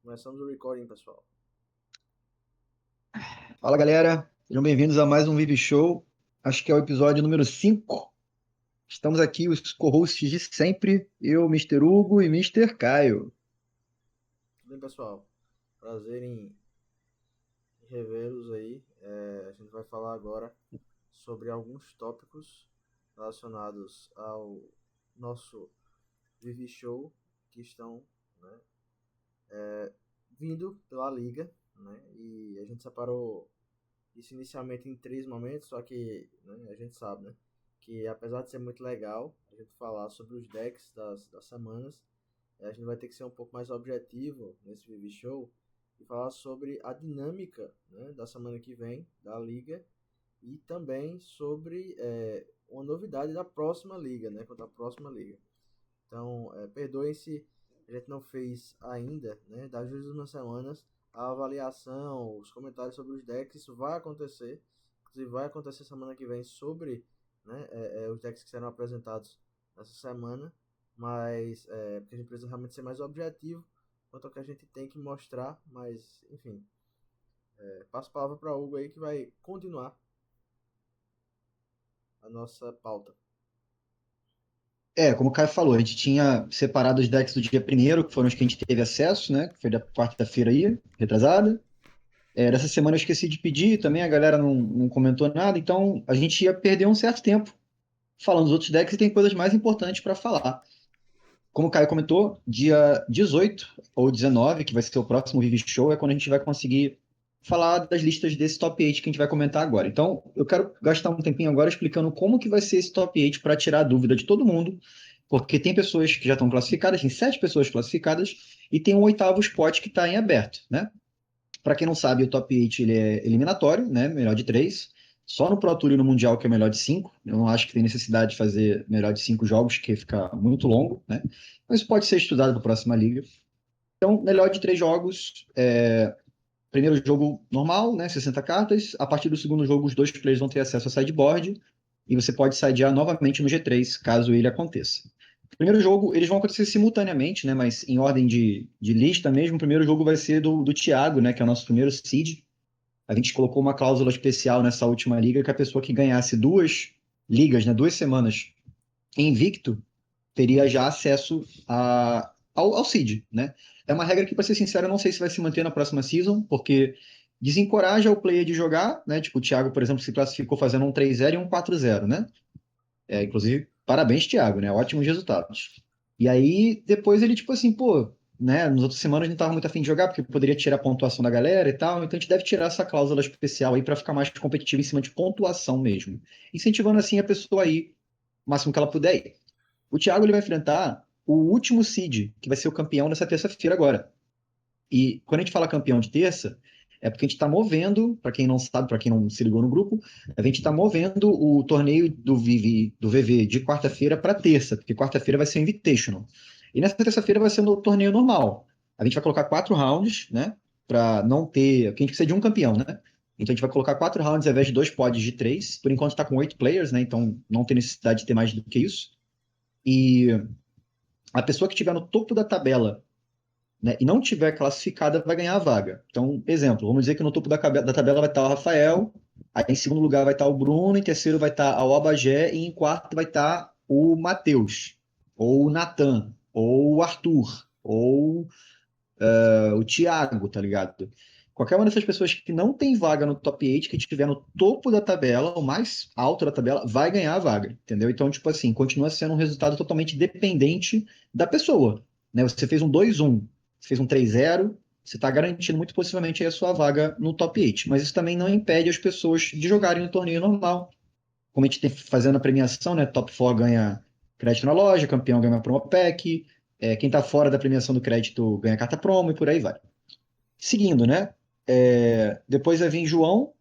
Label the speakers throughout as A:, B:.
A: Começamos o recording, pessoal.
B: Fala galera, sejam bem-vindos a mais um Vive Show. Acho que é o episódio número 5. Estamos aqui, os co-hosts de sempre, eu, Mister Hugo e Mister Caio.
A: Tudo bem, pessoal? Prazer em revê-los aí. A gente vai falar agora sobre alguns tópicos relacionados ao nosso Vivi Show que estão, né, vindo pela liga, né? E a gente separou isso inicialmente em três momentos, só que, né, a gente sabe, né, que apesar de ser muito legal a gente falar sobre os decks das semanas, a gente vai ter que ser um pouco mais objetivo nesse Vivi Show e falar sobre a dinâmica, né, da semana que vem da liga e também sobre uma novidade da próxima liga, né, quanto à próxima liga. Então, perdoem se a gente não fez ainda, né, das últimas semanas, a avaliação, os comentários sobre os decks. Isso vai acontecer, inclusive vai acontecer semana que vem sobre, né, os decks que serão apresentados nessa semana, mas porque a gente precisa realmente ser mais objetivo quanto ao que a gente tem que mostrar, mas enfim, passo a palavra para o Hugo aí que vai continuar a nossa pauta.
B: Como o Caio falou, a gente tinha separado os decks do dia primeiro, que foram os que a gente teve acesso, né? Que foi da quarta-feira aí, retrasada. Dessa semana eu esqueci de pedir, também a galera não comentou nada, então a gente ia perder um certo tempo falando dos outros decks e tem coisas mais importantes para falar. Como o Caio comentou, dia 18 ou 19, que vai ser o próximo Vive Show, é quando a gente vai conseguir falar das listas desse top 8 que a gente vai comentar agora. Então, eu quero gastar um tempinho agora explicando como que vai ser esse top 8 para tirar a dúvida de todo mundo, porque tem pessoas que já estão classificadas, tem 7 pessoas classificadas, e tem um oitavo spot que está em aberto, né? Para quem não sabe, o top 8 ele é eliminatório, né? Melhor de 3. Só no Pro Tour e no Mundial que é melhor de 5. Eu não acho que tem necessidade de fazer melhor de 5 jogos, que fica muito longo, né? Mas isso pode ser estudado para a próxima liga. Então, melhor de 3 jogos. Primeiro jogo normal, né? 60 cartas. A partir do segundo jogo, os dois players vão ter acesso a sideboard. E você pode sidear novamente no G3, caso ele aconteça. O primeiro jogo, eles vão acontecer simultaneamente, né? Mas em ordem de lista mesmo. O primeiro jogo vai ser do Thiago, né? Que é o nosso primeiro seed. A gente colocou uma cláusula especial nessa última liga que a pessoa que ganhasse duas ligas, né? 2 semanas invicto, teria já acesso ao seed, né? É uma regra que, para ser sincero, eu não sei se vai se manter na próxima season, porque desencoraja o player de jogar, né? Tipo, o Thiago, por exemplo, se classificou fazendo um 3-0 e um 4-0, né? Inclusive, parabéns, Thiago, né? Ótimos resultados. E aí, depois ele, tipo assim, pô, né? Nas outras semanas a gente não tava muito afim de jogar, porque poderia tirar a pontuação da galera e tal, então a gente deve tirar essa cláusula especial aí para ficar mais competitivo em cima de pontuação mesmo. Incentivando assim a pessoa aí o máximo que ela puder ir. O Thiago ele vai enfrentar o último seed, que vai ser o campeão dessa terça-feira agora. E quando a gente fala campeão de terça, é porque a gente está movendo, para quem não sabe, para quem não se ligou no grupo, a gente está movendo o torneio do VV de quarta-feira para terça, porque quarta-feira vai ser o Invitational. E nessa terça-feira vai ser o torneio normal. A gente vai colocar 4 rounds, né? Para não ter. Porque a gente precisa de um campeão, né? Então a gente vai colocar 4 rounds ao invés de 2 pods de 3. Por enquanto está com 8 players, né? Então não tem necessidade de ter mais do que isso. E a pessoa que estiver no topo da tabela, né, e não tiver classificada vai ganhar a vaga. Então, exemplo, vamos dizer que no topo da tabela vai estar o Rafael, aí em segundo lugar vai estar o Bruno, em terceiro vai estar a Obagé e em quarto vai estar o Matheus, ou o Natan, ou o Arthur, ou o Thiago, tá ligado? Qualquer uma dessas pessoas que não tem vaga no top 8, que estiver no topo da tabela, o mais alto da tabela, vai ganhar a vaga, entendeu? Então, tipo assim, continua sendo um resultado totalmente dependente da pessoa, né? Você fez um 2-1, você fez um 3-0, você está garantindo muito possivelmente aí a sua vaga no top 8. Mas isso também não impede as pessoas de jogarem no torneio normal. Como a gente tem fazendo a premiação, né? Top 4 ganha crédito na loja, campeão ganha uma promo pack, quem está fora da premiação do crédito ganha carta promo e por aí vai. Seguindo, né? Depois vai vir João,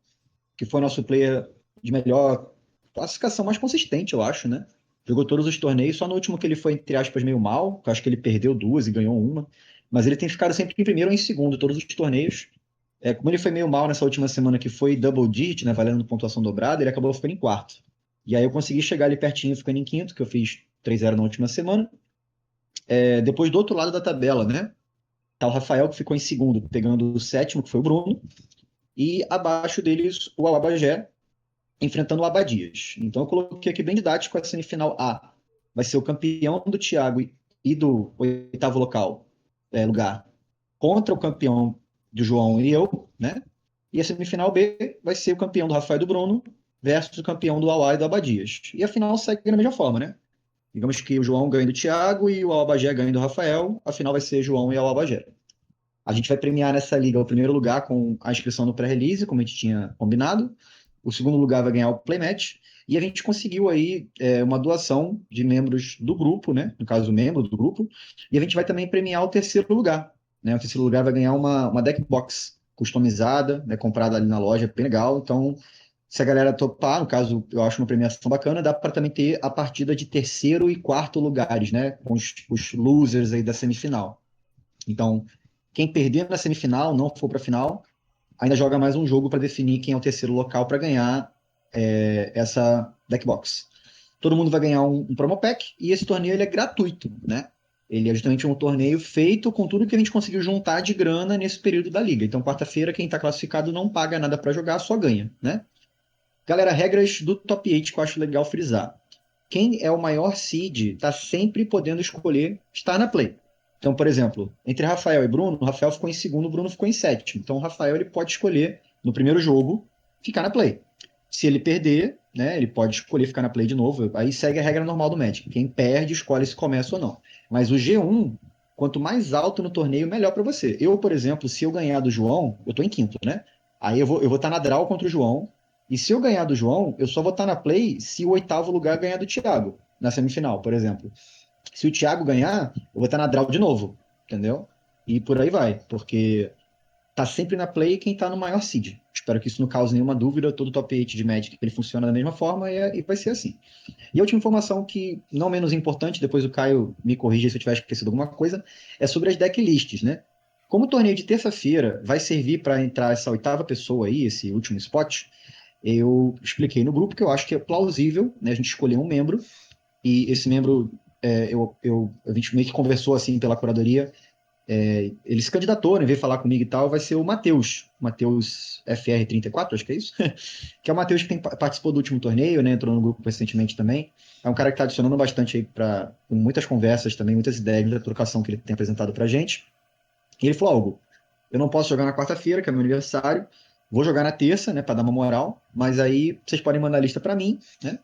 B: que foi nosso player de melhor classificação mais consistente, eu acho, né? Jogou todos os torneios, só no último que ele foi, entre aspas, meio mal, que eu acho que ele perdeu duas e ganhou uma. Mas ele tem ficado sempre em primeiro ou em segundo, todos os torneios. Como ele foi meio mal nessa última semana, que foi double digit, né? Valendo pontuação dobrada, ele acabou ficando em quarto. E aí eu consegui chegar ali pertinho, ficando em quinto, que eu fiz 3-0 na última semana. Depois do outro lado da tabela, né? tá o Rafael, que ficou em segundo, pegando o sétimo, que foi o Bruno, e abaixo deles o Alabagé, enfrentando o Abadias. Então eu coloquei aqui bem didático a semifinal A. Vai ser o campeão do Thiago e do oitavo lugar contra o campeão do João e eu, né? E a semifinal B vai ser o campeão do Rafael e do Bruno versus o campeão do Auá e do Abadias. E a final segue da mesma forma, né? Digamos que o João ganha do Thiago e o Albagé ganha do Rafael. A final vai ser João e Albagé. A gente vai premiar nessa liga o primeiro lugar com a inscrição no pré-release, como a gente tinha combinado. O segundo lugar vai ganhar o playmatch. E a gente conseguiu aí uma doação de membros do grupo, né? No caso, membro do grupo. E a gente vai também premiar o terceiro lugar. Né? O terceiro lugar vai ganhar uma deck box customizada, né? Comprada ali na loja, bem legal. Então, se a galera topar, no caso, eu acho uma premiação bacana, dá para também ter a partida de terceiro e quarto lugares, né? Com os losers aí da semifinal. Então, quem perder na semifinal, não for para a final, ainda joga mais um jogo para definir quem é o terceiro local para ganhar essa deck box. Todo mundo vai ganhar um promo pack e esse torneio ele é gratuito, né? Ele é justamente um torneio feito com tudo que a gente conseguiu juntar de grana nesse período da liga. Então, quarta-feira, quem está classificado não paga nada para jogar, só ganha, né? Galera, regras do top 8 que eu acho legal frisar. Quem é o maior seed está sempre podendo escolher estar na play. Então, por exemplo, entre Rafael e Bruno, o Rafael ficou em segundo, o Bruno ficou em sétimo. Então, o Rafael ele pode escolher, no primeiro jogo, ficar na play. Se ele perder, né, ele pode escolher ficar na play de novo. Aí segue a regra normal do Magic. Quem perde, escolhe se começa ou não. Mas o G1, quanto mais alto no torneio, melhor para você. Eu, por exemplo, se eu ganhar do João, eu tô em quinto, né? Aí eu vou estar na draw contra o João. E se eu ganhar do João, eu só vou estar na play se o oitavo lugar ganhar do Thiago, na semifinal, por exemplo. Se o Thiago ganhar, eu vou estar na draw de novo, entendeu? E por aí vai, porque tá sempre na play quem tá no maior seed. Espero que isso não cause nenhuma dúvida. Todo top 8 de Magic ele funciona da mesma forma e vai ser assim. E a última informação que, não menos importante, depois o Caio me corrija se eu tiver esquecido alguma coisa, é sobre as decklists, né? Como o torneio de terça-feira vai servir para entrar essa oitava pessoa aí, esse último spot, eu expliquei no grupo que eu acho que é plausível, né, a gente escolher um membro, e esse membro, a gente meio que conversou assim pela curadoria, ele se candidatou, né, veio falar comigo e tal, vai ser o Matheus FR34, acho que é isso, que é o Matheus que participou do último torneio, né, entrou no grupo recentemente também, é um cara que está adicionando bastante aí com muitas conversas também, muitas ideias, muita trocação que ele tem apresentado pra gente, e ele falou algo, eu não posso jogar na quarta-feira, que é meu aniversário, vou jogar na terça, né, para dar uma moral, mas aí vocês podem mandar a lista para mim, né?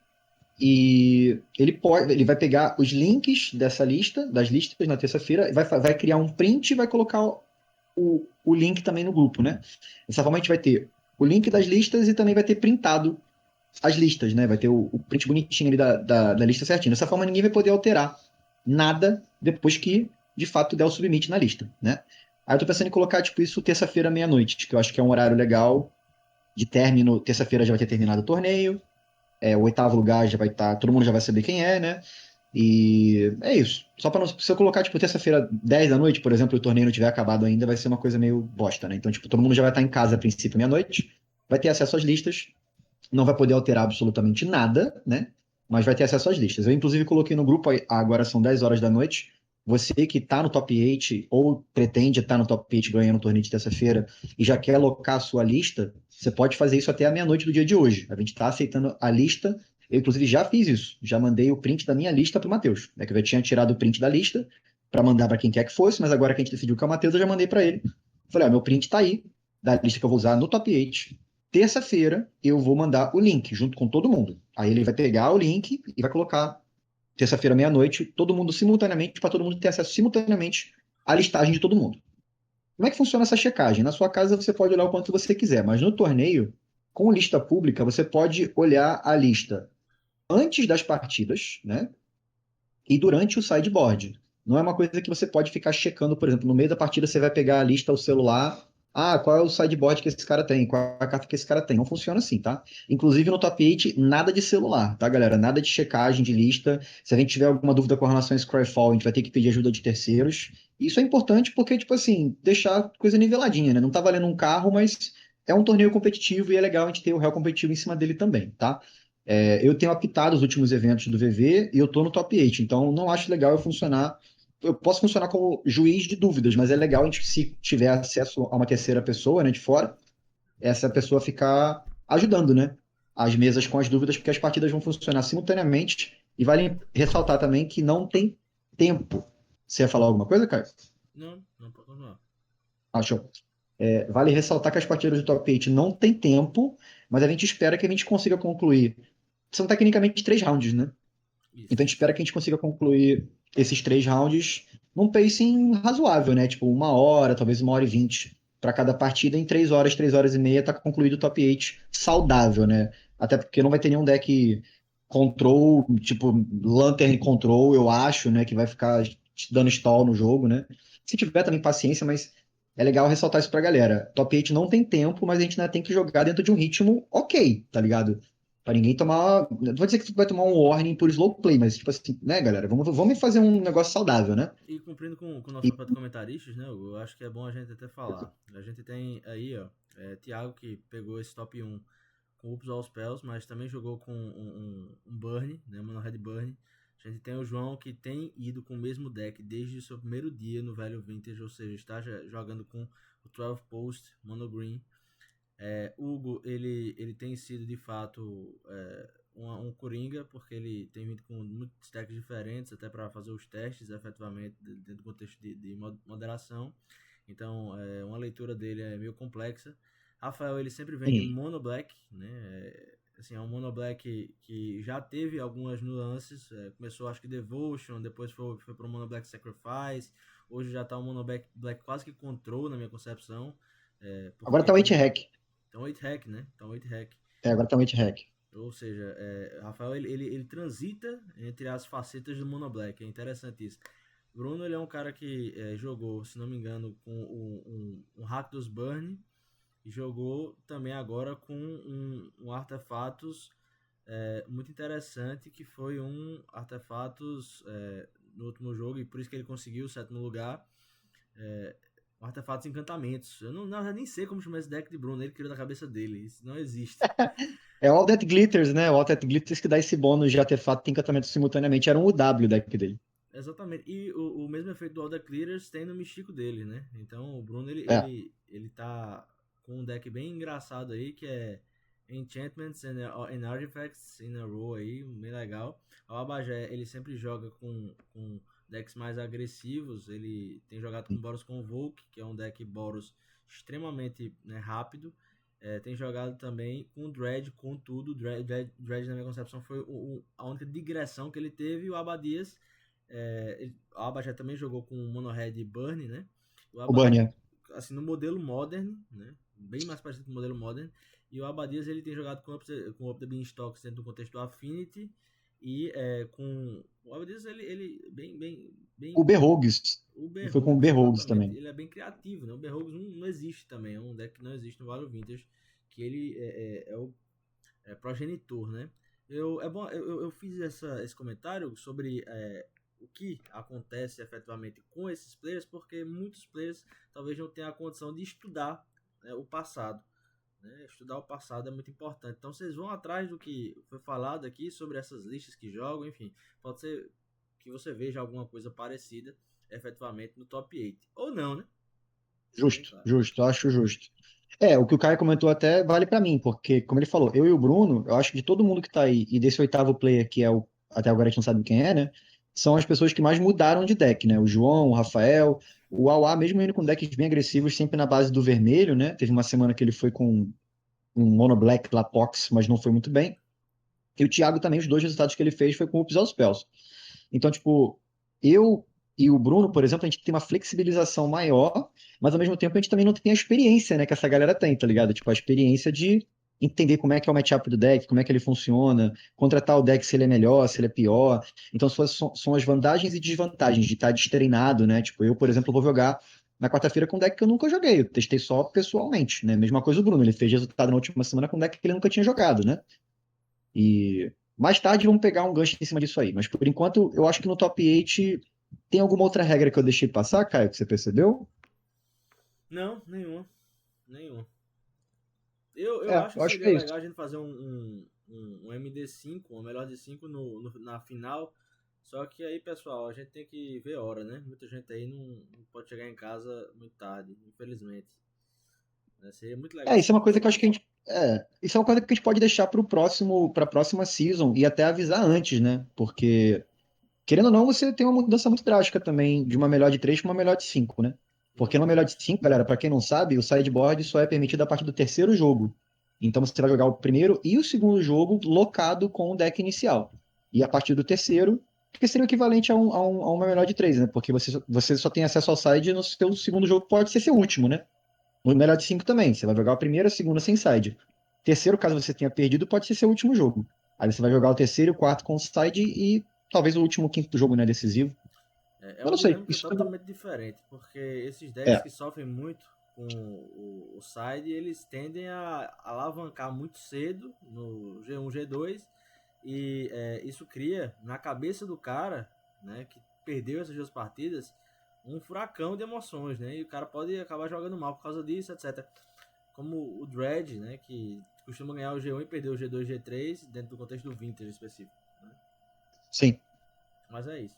B: E ele vai pegar os links dessa lista, das listas na terça-feira, vai criar um print e vai colocar o link também no grupo, né? Dessa forma a gente vai ter o link das listas e também vai ter printado as listas, né? Vai ter o print bonitinho ali da lista certinho. Dessa forma ninguém vai poder alterar nada depois que de fato der o submit na lista, né? Aí eu tô pensando em colocar, tipo, isso terça-feira, meia-noite, que eu acho que é um horário legal de término. Terça-feira já vai ter terminado o torneio, o oitavo lugar já vai estar, todo mundo já vai saber quem é, né? E é isso. Só para não, se eu colocar, tipo, terça-feira, 10 da noite, por exemplo, e o torneio não tiver acabado ainda, vai ser uma coisa meio bosta, né? Então, tipo, todo mundo já vai estar em casa a princípio, meia-noite, vai ter acesso às listas, não vai poder alterar absolutamente nada, né? Mas vai ter acesso às listas. Eu, inclusive, coloquei no grupo, agora são 10 horas da noite. Você que está no top 8 ou pretende estar no top 8 ganhando o torneio de terça-feira e já quer alocar a sua lista, você pode fazer isso até a meia-noite do dia de hoje. A gente está aceitando a lista. Eu, inclusive, já fiz isso. Já mandei o print da minha lista para o Matheus. Que eu já tinha tirado o print da lista para mandar para quem quer que fosse, mas agora que a gente decidiu que é o Matheus, eu já mandei para ele. Falei, meu print está aí, da lista que eu vou usar no top 8. Terça-feira eu vou mandar o link junto com todo mundo. Aí ele vai pegar o link e vai colocar terça-feira, meia-noite, todo mundo simultaneamente, para todo mundo ter acesso simultaneamente à listagem de todo mundo. Como é que funciona essa checagem? Na sua casa você pode olhar o quanto você quiser, mas no torneio, com lista pública, você pode olhar a lista antes das partidas, né? E durante o sideboard. Não é uma coisa que você pode ficar checando, por exemplo, no meio da partida você vai pegar a lista, o celular. Ah, qual é o sideboard que esse cara tem? Qual é a carta que esse cara tem? Não funciona assim, tá? Inclusive no top 8, nada de celular, tá, galera? Nada de checagem de lista. Se a gente tiver alguma dúvida com relação a Scryfall, a gente vai ter que pedir ajuda de terceiros. Isso é importante porque, tipo assim, deixar a coisa niveladinha, né? Não tá valendo um carro, mas é um torneio competitivo e é legal a gente ter o réu competitivo em cima dele também, tá? Eu tenho apitado os últimos eventos do VV e eu tô no top 8, então não acho legal eu funcionar eu posso funcionar como juiz de dúvidas, mas é legal a gente, se tiver acesso a uma terceira pessoa, né, de fora, essa pessoa ficar ajudando, né, as mesas com as dúvidas, porque as partidas vão funcionar simultaneamente. E vale ressaltar também que não tem tempo. Você ia falar alguma coisa, Caio?
C: Não, não pode continuar.
B: Ah, show. Vale ressaltar que as partidas do Top 8 não tem tempo, mas a gente espera que a gente consiga concluir. São tecnicamente 3 rounds, né? Então a gente
C: Isso.
B: espera que a gente consiga concluir esses 3 rounds num pacing razoável, né? Tipo, 1 hora, talvez 1 hora e 20 para cada partida. Em 3 horas, 3 horas e meia, tá concluído o top 8 saudável, né? Até porque não vai ter nenhum deck control, tipo, Lantern control, eu acho, né? Que vai ficar te dando stall no jogo, né? Se tiver também paciência, mas é legal ressaltar isso pra galera. Top 8 não tem tempo, mas a gente ainda tem que jogar dentro de um ritmo ok, tá ligado? Pra ninguém tomar. Não vou dizer que tu vai tomar um warning por slow play, mas, tipo assim, né, galera? Vamos fazer um negócio saudável, né?
C: E cumprindo com o nosso
B: E,
C: papel de comentaristas, né, Hugo, eu acho que é bom a gente até falar. A gente tem aí, ó, Thiago que pegou esse top 1 com Ups All Spells, mas também jogou com um Burn, né, Mono Red Burn. A gente tem o João que tem ido com o mesmo deck desde o seu primeiro dia no velho Vintage, ou seja, está jogando com o 12 Post, Mono Green. Hugo, ele tem sido de fato um coringa, porque ele tem vindo com muitos decks diferentes, até para fazer os testes efetivamente dentro do contexto de moderação. Então, uma leitura dele é meio complexa. Rafael, ele sempre vem de
B: sim.
C: Mono Black, né? Assim, é um Mono Black que já teve algumas nuances. Começou, acho que Devotion, depois foi para o Mono Black Sacrifice. Hoje já está o Mono Black quase que Control, na minha concepção.
B: Agora
C: Porque
B: tá o 8
C: tem.
B: hack.
C: Então 8 hack, né? Então 8 hack.
B: Agora tá o 8 hack.
C: Ou seja, Rafael ele transita entre as facetas do Mono Black. É interessante isso. Bruno ele é um cara que jogou, se não me engano, com um Rakdos Burn e jogou também agora com um Artefatos muito interessante, que foi um Artefatos no último jogo, e por isso que ele conseguiu o 7º lugar. Artefatos Encantamentos. Eu nem sei como chamar esse deck de Bruno, ele criou da cabeça dele. Isso não existe.
B: É o All That Glitters, né? O All That Glitters que dá esse bônus de artefato e encantamento simultaneamente. Era um UW deck dele.
C: Exatamente. E o mesmo efeito do Elder Clearers tem no Místico dele, né? Então o Bruno
B: É.
C: ele tá com um deck bem engraçado aí, que é Enchantments and Artifacts in a row aí, bem legal. O Abajé, ele sempre joga com decks mais agressivos. Ele tem jogado com Boros Convoke, que é um deck Boros extremamente, né, rápido. Tem jogado também com Dredge, com tudo. Dredge, na minha concepção, foi a única digressão que ele teve. E o Abadias, o Abajé também jogou com o Mono Red Burn, né?
B: O Bunny.
C: Assim, no modelo Modern, né? Bem mais parecido com o modelo Modern. E o Abadias, ele tem jogado com o Up the Beanstalks dentro do contexto do Affinity. E com o Abadias, ele
B: O Berrogues.
C: o
B: Ele foi com o
C: Berrogues,
B: Berrogues
C: exatamente.
B: também.
C: Ele é bem criativo, né? O Berrogues não existe também. É um deck que não existe no Valor Vintage. Que ele é o progenitor, né? Eu fiz esse comentário sobre o que acontece efetivamente com esses players, porque muitos players talvez não tenham a condição de estudar, né, o passado. Né? Estudar o passado é muito importante. Então vocês vão atrás do que foi falado aqui sobre essas listas que jogam, enfim. Pode ser que você veja alguma coisa parecida efetivamente no top 8. Ou não, né? Também,
B: Justo,
C: claro.
B: justo, acho justo. O que o Caio comentou até vale pra mim, porque, como ele falou, eu e o Bruno, eu acho que de todo mundo que tá aí, e desse oitavo player, que é até agora a gente não sabe quem é, né? São as pessoas que mais mudaram de deck, né? O João, o Rafael, o Auá, mesmo indo com decks bem agressivos, sempre na base do vermelho, né? Teve uma semana que ele foi com um Mono Black Lapox, mas não foi muito bem. E o Thiago também, os dois resultados que ele fez foi com o Upsell Spells. Então, tipo, eu e o Bruno, por exemplo, a gente tem uma flexibilização maior, mas ao mesmo tempo a gente também não tem a experiência, né, que essa galera tem, tá ligado? Tipo, a experiência de entender como é que é o matchup do deck, como é que ele funciona, contratar o deck se ele é melhor, se ele é pior. Então, são as vantagens e desvantagens de estar destreinado, né? Tipo, eu, por exemplo, vou jogar na quarta-feira com um deck que eu nunca joguei, eu testei só pessoalmente, né? Mesma coisa o Bruno, ele fez resultado na última semana com um deck que ele nunca tinha jogado, né? E mais tarde vamos pegar um gancho em cima disso aí. Mas por enquanto, eu acho que no top 8 tem alguma outra regra que eu deixei passar, Caio, que você percebeu?
C: Não, nenhuma. Eu acho que
B: Eu acho que
C: seria
B: é isso.
C: legal a gente fazer um MD5, uma melhor de 5 na final, Só que aí, pessoal, a gente tem que ver a hora, né? Muita gente aí não pode chegar em casa muito tarde, infelizmente. Né? Seria muito legal se
B: Isso é uma coisa
C: fosse
B: que eu acho que a
C: isso.
B: gente. Isso é uma coisa que a gente pode deixar para a próxima season e até avisar antes, né? Porque, querendo ou não, você tem uma mudança muito drástica também de uma melhor de 3 para uma melhor de 5, né? Porque numa melhor de
C: Exatamente.
B: 5, galera, para quem não sabe, o sideboard só é permitido a partir do terceiro jogo. Então você vai jogar o primeiro e o segundo jogo locado com o deck inicial. E a partir do terceiro, que seria o equivalente a uma melhor de 3, né? Porque você só tem acesso ao side no seu segundo jogo, pode ser seu último, né? No melhor de 5 também. Você vai jogar a primeira, a segunda sem side. Terceiro, caso você tenha perdido, pode ser seu último jogo. Aí você vai jogar o terceiro e o quarto com side e talvez o último, quinto jogo, né, decisivo.
C: É
B: Eu
C: uma
B: não sei.
C: dinâmica
B: Isso
C: totalmente diferente, porque esses decks
B: é.
C: que sofrem muito com o side, eles tendem a alavancar muito cedo no G1, G2, e isso cria na cabeça do cara, né, que perdeu essas duas partidas, um furacão de emoções, né, e o cara pode acabar jogando mal por causa disso, etc. Como o Dredd, né, que costuma ganhar o G1 e perder o G2, G3 dentro do contexto do Vintage específico, né?
B: Sim.
C: Mas é isso.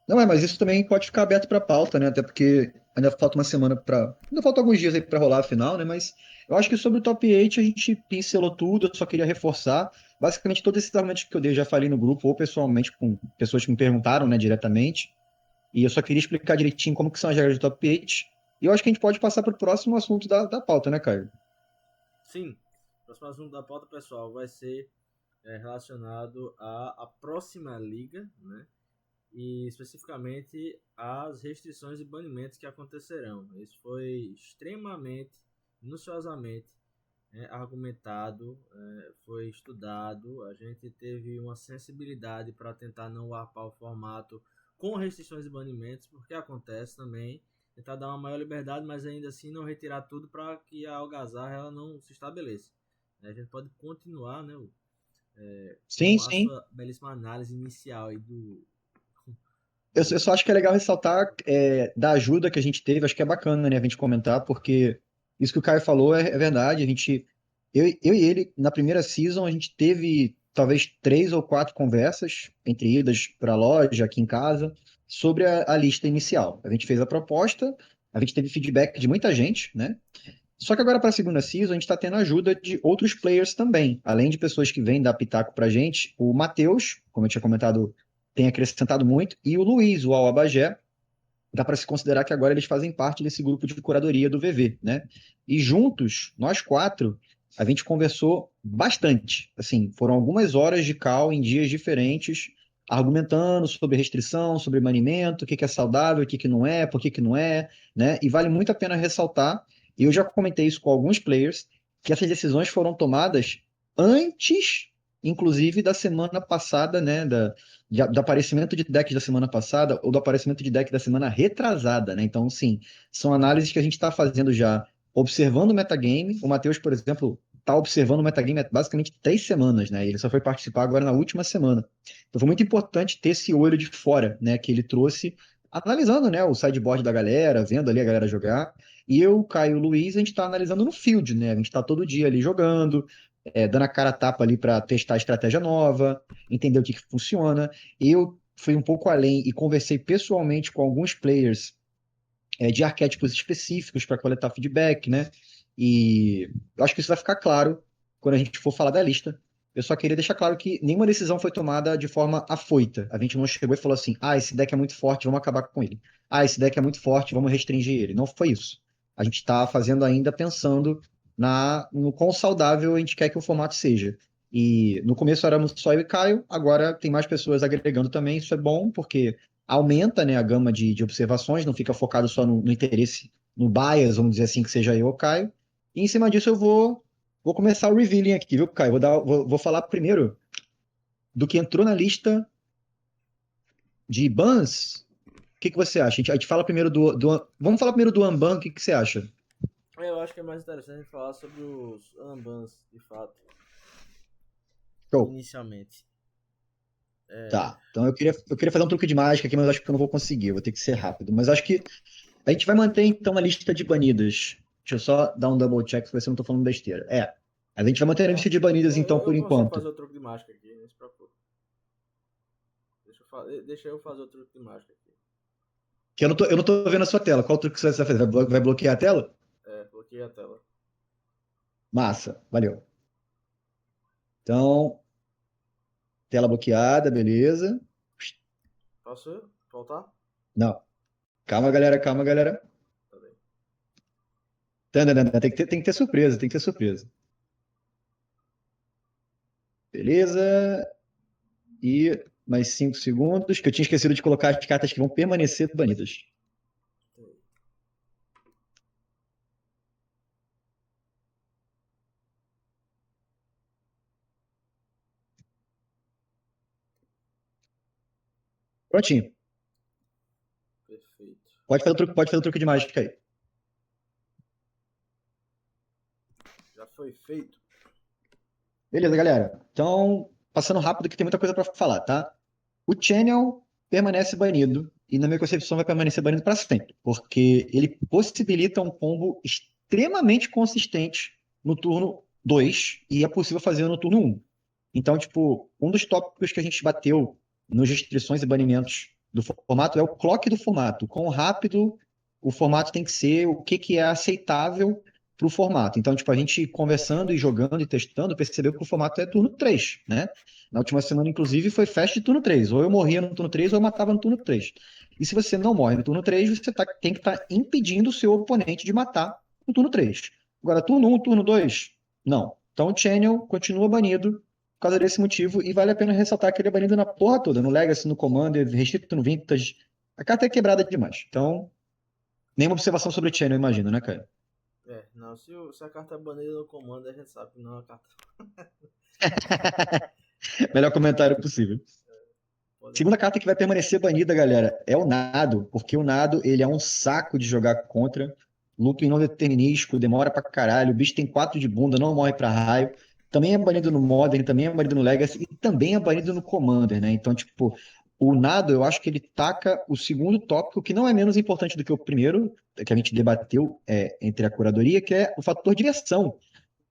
B: Não mas isso também pode ficar aberto para pauta, né? Até porque ainda falta uma semana para. Ainda falta alguns dias aí para rolar a final, né? Mas eu acho que sobre o top 8 a gente pincelou tudo, eu só queria reforçar. Basicamente, todos esses argumentos que eu dei, eu já falei no grupo ou pessoalmente com pessoas que me perguntaram, né, diretamente. E eu só queria explicar direitinho como que são as regras do top 8. E eu acho que a gente pode passar para o próximo assunto da pauta, né, Caio?
C: Sim, o próximo assunto da pauta, pessoal, vai ser relacionado à próxima liga, né? E especificamente às restrições e banimentos que acontecerão. Isso foi extremamente, minuciosamente argumentado, foi estudado. A gente teve uma sensibilidade para tentar não warpar o formato com restrições e banimentos, porque acontece também. Tentar dar uma maior liberdade, mas ainda assim não retirar tudo para que a algazarra ela não se estabeleça. A gente pode continuar, né,
B: Sim,
C: com a
B: sim.
C: sua belíssima análise inicial aí do,
B: Eu só acho que é legal ressaltar da ajuda que a gente teve, acho que é bacana, né, a gente comentar, porque isso que o Caio falou é verdade. Eu e ele, na primeira season, a gente teve talvez 3 ou 4 conversas entre idas para a loja, aqui em casa, sobre a lista inicial. A gente fez a proposta, a gente teve feedback de muita gente, né? Só que agora para a segunda season, a gente está tendo ajuda de outros players também, além de pessoas que vêm dar pitaco para a gente. O Matheus, como eu tinha comentado, tem acrescentado muito, e o Luiz, o Alabagé, dá para se considerar que agora eles fazem parte desse grupo de curadoria do VV, né? E juntos, nós 4, a gente conversou bastante. Assim, foram algumas horas de call em dias diferentes, argumentando sobre restrição, sobre banimento, o que é saudável, o que não é, por que não é, né? E vale muito a pena ressaltar, e eu já comentei isso com alguns players, que essas decisões foram tomadas antes, inclusive, da semana passada, né? Do aparecimento de deck da semana passada ou do aparecimento de deck da semana retrasada, né? Então, sim, são análises que a gente está fazendo já, observando o metagame. O Matheus, por exemplo, está observando o metagame há basicamente 3 semanas, né? Ele só foi participar agora na última semana. Então, foi muito importante ter esse olho de fora, né? Que ele trouxe, analisando, né? O sideboard da galera, vendo ali a galera jogar. E eu, Caio e o Luiz, a gente está analisando no field, né? A gente está todo dia ali jogando, dando a cara a tapa ali para testar a estratégia nova, entender o que funciona. Eu fui um pouco além e conversei pessoalmente com alguns players de arquétipos específicos para coletar feedback, né? E eu acho que isso vai ficar claro quando a gente for falar da lista. Eu só queria deixar claro que nenhuma decisão foi tomada de forma afoita. A gente não chegou e falou assim: ah, esse deck é muito forte, vamos acabar com ele. Ah, esse deck é muito forte, vamos restringir ele. Não foi isso. A gente está fazendo ainda pensando no quão saudável a gente quer que o formato seja. E no começo éramos só eu e Caio, agora tem mais pessoas agregando também. Isso é bom, porque aumenta, né, a gama de observações, não fica focado só no interesse, no bias, vamos dizer assim, que seja eu ou Caio. E em cima disso eu vou começar o revealing aqui, viu, Caio? Vou falar primeiro do que entrou na lista de bans. O que você acha? A gente fala primeiro vamos falar primeiro do Unban, o que você acha?
C: Eu acho que é mais interessante falar sobre os Unbans, de fato,
B: Show.
C: inicialmente.
B: Tá. Então eu queria fazer um truque de mágica aqui, mas eu acho que eu não vou conseguir, eu vou ter que ser rápido. Mas acho que a gente vai manter então a lista de banidas. Deixa eu só dar um double check pra ver se eu não tô falando besteira. A gente vai manter a lista de banidas então
C: Eu
B: por
C: consigo
B: enquanto.
C: fazer o truque de mágica aqui, não se preocupe.
A: Deixa eu fazer o truque de mágica aqui.
B: Que eu não tô vendo a sua tela. Qual truque que você vai fazer? Vai bloquear a tela?
A: Bloqueei a tela.
B: Massa, valeu. Então, tela bloqueada, beleza.
A: Posso voltar?
B: Não. Calma, galera, calma, galera.
A: Tá bem.
B: Tem que ter surpresa, tem que ter surpresa. Beleza. E mais 5 segundos, que eu tinha esquecido de colocar as cartas que vão permanecer banidas. Prontinho.
A: Perfeito.
B: Pode fazer o truque de mágica aí.
A: Já foi feito.
B: Beleza, galera. Então, passando rápido que tem muita coisa para falar, tá? O Channel permanece banido e na minha concepção vai permanecer banido para sempre, porque ele possibilita um combo extremamente consistente no turno 2 e é possível fazer no turno 1. Então, tipo, um dos tópicos que a gente bateu nos restrições e banimentos do formato é o clock do formato. Quão rápido o formato tem que ser, o que é aceitável para o formato. Então, tipo, a gente conversando e jogando e testando, percebeu que o formato é turno 3, né? Na última semana, inclusive, foi fast de turno 3. Ou eu morria no turno 3 ou eu matava no turno 3. E se você não morre no turno 3, você tem que estar impedindo o seu oponente de matar no turno 3. Agora, turno 1, turno 2, não. Então o Channel continua banido por causa desse motivo, e vale a pena ressaltar que ele é banido na porra toda, no Legacy, no Commander, restrito no Vintage. A carta é quebrada demais. Então, nenhuma observação sobre o Channel, eu imagino, né, cara?
A: Não, se a carta é banida no comando, a gente sabe que não é a carta.
B: Melhor comentário possível. Segunda carta que vai permanecer banida, galera, é o Nado, porque o Nado, ele é um saco de jogar contra. Looping não determinístico, demora pra caralho, o bicho tem 4 de bunda, não morre pra raio. Também é banido no Modern, também é banido no Legacy e também é banido no Commander, né? Então, tipo, o Nado, eu acho que ele taca o segundo tópico, que não é menos importante do que o primeiro, que a gente debateu entre a curadoria, que é o fator diversão,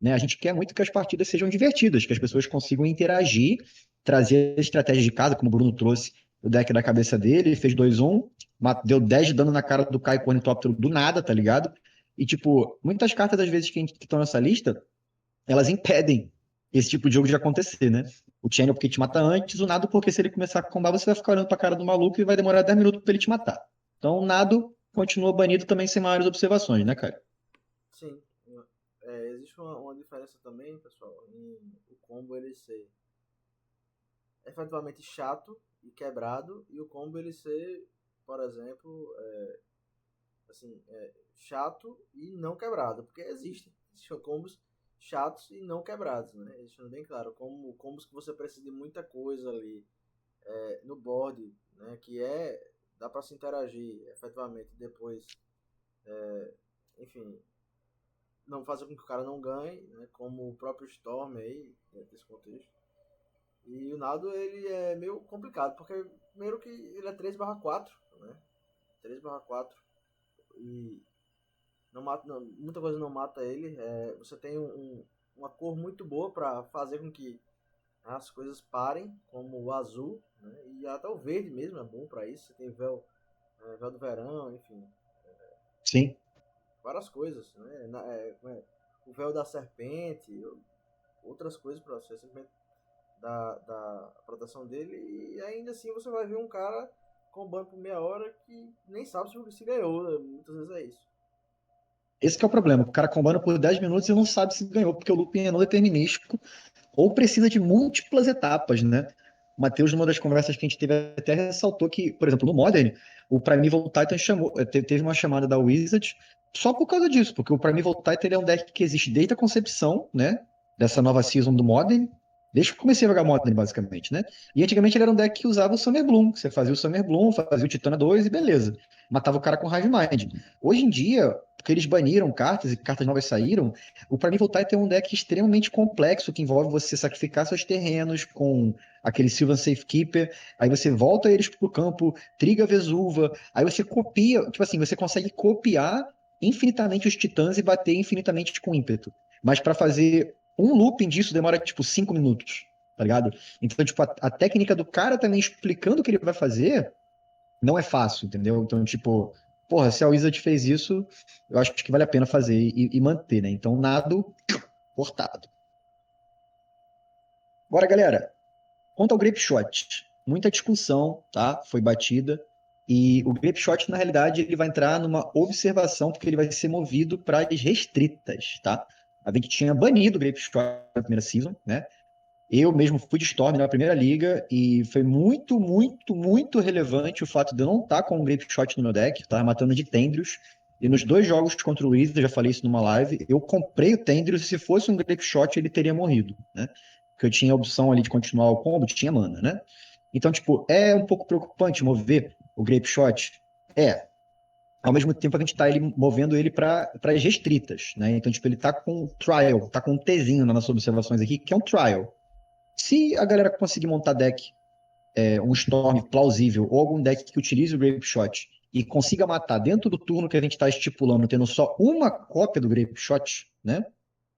B: né? A gente quer muito que as partidas sejam divertidas, que as pessoas consigam interagir, trazer estratégias de casa, como o Bruno trouxe o deck da cabeça dele, fez 2-1, deu 10 de dano na cara do Kai com ornitóptero do nada, tá ligado? E, tipo, muitas cartas, às vezes, que estão nessa lista, elas impedem esse tipo de jogo de acontecer, né? O Channel porque te mata antes, o Nado porque se ele começar a combar, você vai ficar olhando pra cara do maluco e vai demorar 10 minutos pra ele te matar. Então, o Nado continua banido também sem maiores observações, né, cara?
A: Sim. Existe uma diferença também, pessoal, em o combo ele ser efetivamente chato e quebrado, e o combo ele ser, por exemplo, chato e não quebrado, porque existem combos chatos e não quebrados, né? Deixando bem claro, como combos que você precisa de muita coisa ali no board, né? Dá para se interagir efetivamente depois, enfim, não fazer com que o cara não ganhe, né? Como o próprio Storm aí, dentro desse contexto. E o Nado, ele é meio complicado, porque primeiro que ele é 3/4, né? 3/4 e não mata, não, muita coisa não mata ele. Você tem uma cor muito boa para fazer com que as coisas parem, como o azul, né? E até o verde mesmo é bom para isso. Você tem véu do verão, enfim,
B: Sim.
A: várias coisas, né? O véu da serpente, outras coisas para você simplesmente da proteção dele, e ainda assim você vai ver um cara combando por meia hora que nem sabe se ganhou, né? Muitas vezes é isso.
B: Esse que é o problema. O cara combando por 10 minutos e não sabe se ganhou, porque o looping é não determinístico ou precisa de múltiplas etapas, né? O Matheus, numa das conversas que a gente teve, até ressaltou que, por exemplo, no Modern, o Primeval Titan teve uma chamada da Wizard só por causa disso, porque o Primeval Titan ele é um deck que existe desde a concepção, né? Dessa nova season do Modern, desde que comecei a jogar Modern, basicamente, né? E antigamente ele era um deck que usava o Summer Bloom. Você fazia o Summer Bloom, fazia o Titana 2 e beleza. Matava o cara com Hive Mind. Hoje em dia, porque eles baniram cartas e cartas novas saíram, o Primeval Titan é um deck extremamente complexo que envolve você sacrificar seus terrenos com aquele Sylvan Safekeeper, aí você volta eles pro campo, triga Vesuva, aí você copia, tipo assim, você consegue copiar infinitamente os titãs e bater infinitamente com ímpeto. Mas para fazer um looping disso demora tipo 5 minutos. tá ligado? Então, tipo, a técnica do cara também explicando o que ele vai fazer não é fácil, entendeu? Então, tipo, porra, se a Wizard fez isso, eu acho que vale a pena fazer e manter, né? Então, nado cortado. Agora, galera, quanto ao Grape Shot, muita discussão, tá? Foi batida. E o Grape Shot, na realidade, ele vai entrar numa observação, porque ele vai ser movido para as restritas, tá? A gente tinha banido o Grape Shot na primeira season, né? Eu mesmo fui de Storm na primeira liga e foi muito, muito, muito relevante o fato de eu não estar com um Grape Shot no meu deck, estar matando de Tendrius. E nos 2 jogos contra o Wizards, eu já falei isso numa live, eu comprei o Tendrius e se fosse um Grape Shot ele teria morrido, né? Porque eu tinha a opção ali de continuar o combo, tinha mana, né? Então, tipo, é um pouco preocupante mover o Grape Shot? É. Ao mesmo tempo, a gente tá movendo ele para as restritas, né? Então, tipo, ele tá com trial, tá com um Tzinho nas nossas observações aqui, que é um trial. Se a galera conseguir montar deck, um Storm plausível, ou algum deck que utilize o Grape Shot e consiga matar dentro do turno que a gente está estipulando, tendo só uma cópia do Grape Shot, né?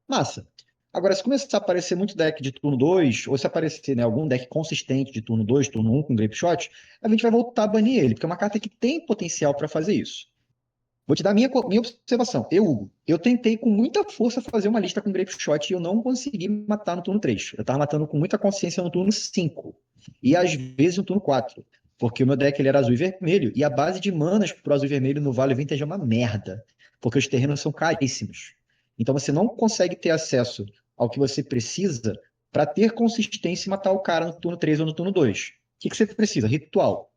B: Massa. Agora, se começar a aparecer muito deck de turno 2, ou se aparecer, né, algum deck consistente de turno 2, turno 1 com Grape Shot, a gente vai voltar a banir ele, porque é uma carta que tem potencial para fazer isso. Vou te dar minha observação. Eu tentei com muita força fazer uma lista com Grape Shot e eu não consegui matar no turno 3. Eu tava matando com muita consciência no turno 5. E às vezes no turno 4. Porque o meu deck ele era azul e vermelho. E a base de manas pro azul e vermelho no Vale Vintage é uma merda. Porque os terrenos são caríssimos. Então você não consegue ter acesso ao que você precisa para ter consistência e matar o cara no turno 3 ou no turno 2. O que você precisa? Ritual.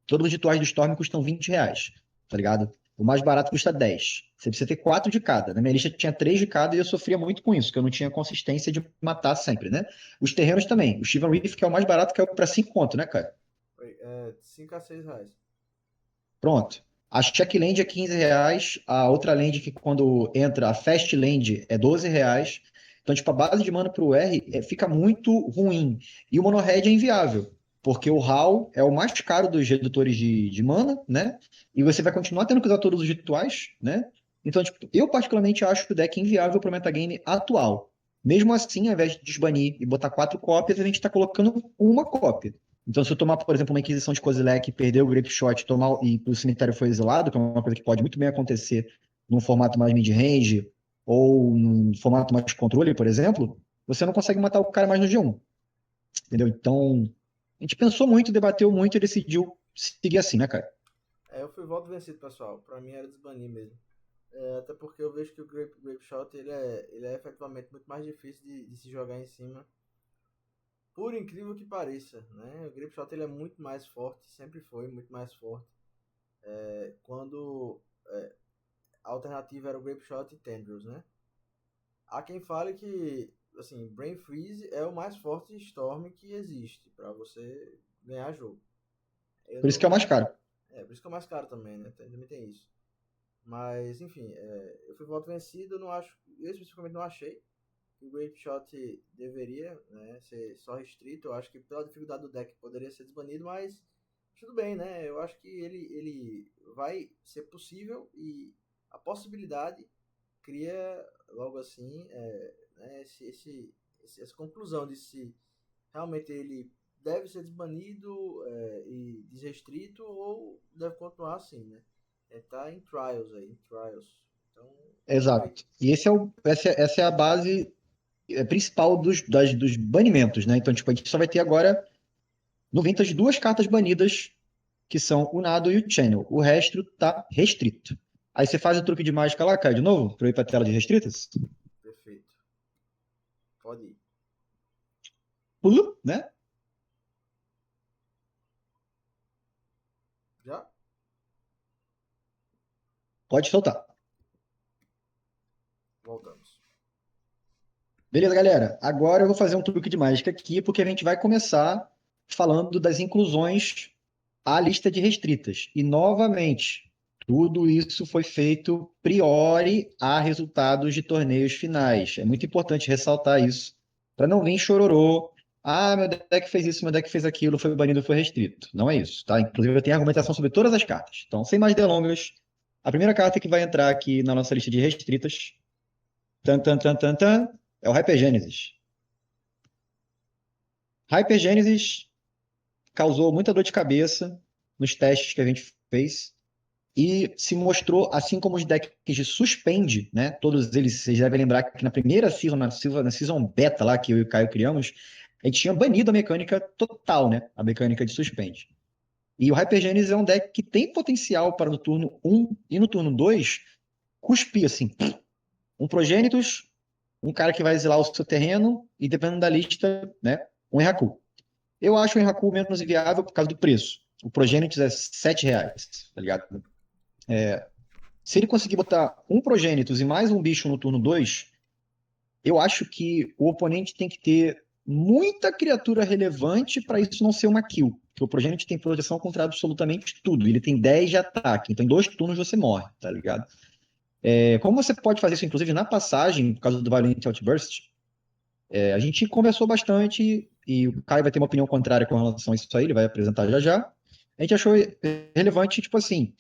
B: Todos os rituais do Storm custam R$ 20, tá ligado? O mais barato custa 10. Você precisa ter 4 de cada. Na minha lista tinha 3 de cada e eu sofria muito com isso, porque eu não tinha consistência de matar sempre, né? Os terrenos também. O Shivan Reef, que é o mais barato, caiu pra 5 conto, né, cara?
A: 5 a 6 reais.
B: Pronto. A Check Land é R$ 15. A outra land que quando entra, a Fast Land, é R$ 12. Então, tipo, a base de mana pro R fica muito ruim. E o Mono Red é inviável. Porque o HAL é o mais caro dos redutores de mana, né? E você vai continuar tendo que usar todos os rituais, né? Então, tipo, eu particularmente acho o deck inviável para o metagame atual. Mesmo assim, ao invés de desbanir e botar 4 cópias, a gente está colocando uma cópia. Então, se eu tomar, por exemplo, uma Inquisição de Kozilek, perder o Grape Shot e o cemitério foi exilado, que é uma coisa que pode muito bem acontecer num formato mais mid-range ou num formato mais controle, por exemplo, você não consegue matar o cara mais no G1. Entendeu? Então, a gente pensou muito, debateu muito e decidiu seguir assim, né, cara?
A: Eu fui voto vencido, pessoal. Pra mim era desbanir mesmo. Até porque eu vejo que o Grape Shot ele é efetivamente muito mais difícil de se jogar em cima. Por incrível que pareça, né? O Grape Shot ele é muito mais forte, sempre foi muito mais forte. Quando a alternativa era o Grape Shot e Tendrils, né? Há quem fale que assim, Brain Freeze é o mais forte Storm que existe para você ganhar jogo.
B: Por isso que é o mais caro.
A: Por isso que é o mais caro também, né? Também tem isso. Mas, enfim, eu fui voto vencido, eu especificamente não achei que o Grape Shot deveria, né, ser só restrito. Eu acho que pela dificuldade do deck poderia ser desbanido, mas tudo bem, né? Eu acho que ele vai ser possível e a possibilidade cria logo assim né, essa conclusão de se realmente ele deve ser desbanido e desrestrito ou deve continuar assim, né? Tá em trials aí, em trials. Então,
B: Exato. E essa é a base principal dos banimentos, né? Então, tipo, a gente só vai ter agora no Vintage 2 cartas banidas, que são o Nado e o Channel. O resto tá restrito. Aí você faz o truque de mágica lá, cai de novo, pra eu ir pra tela de restritas.
A: perfeito. Pode ir.
B: Pulo, né?
A: Já?
B: Pode soltar.
A: Voltamos.
B: Beleza, galera. Agora eu vou fazer um truque de mágica aqui, porque a gente vai começar falando das inclusões à lista de restritas. E, novamente, tudo isso foi feito priori a resultados de torneios finais. É muito importante ressaltar isso, para não vir chororô. Ah, meu deck fez isso, meu deck fez aquilo, foi banido, foi restrito. Não é isso, tá? Inclusive, eu tenho argumentação sobre todas as cartas. Então, sem mais delongas, a primeira carta que vai entrar aqui na nossa lista de restritas, tan, tan, tan, tan, tan, é o Hypergênesis. Hypergênesis causou muita dor de cabeça nos testes que a gente fez e se mostrou, assim como os decks de Suspend, né? Todos eles, vocês devem lembrar que na primeira season, na season beta lá que eu e o Caio criamos, a gente tinha banido a mecânica total, né? A mecânica de Suspend. E o Hypergênesis é um deck que tem potencial para no turno 1 e no turno 2 cuspir, assim, um Progenitus, um cara que vai exilar o seu terreno e, dependendo da lista, né, um Enraku. Eu acho o Enraku menos viável por causa do preço. O Progenitus é R$7, tá ligado? Se ele conseguir botar um Progenitus e mais um bicho no turno 2, eu acho que o oponente tem que ter muita criatura relevante para isso não ser uma kill. Porque o Progenitus tem proteção contra absolutamente tudo. Ele tem 10 de ataque, então em 2 turnos você morre, tá ligado? Como você pode fazer isso, inclusive, na passagem, por causa do Violent Outburst, a gente conversou bastante e o Caio vai ter uma opinião contrária com relação a isso aí, ele vai apresentar já já. A gente achou relevante, tipo assim,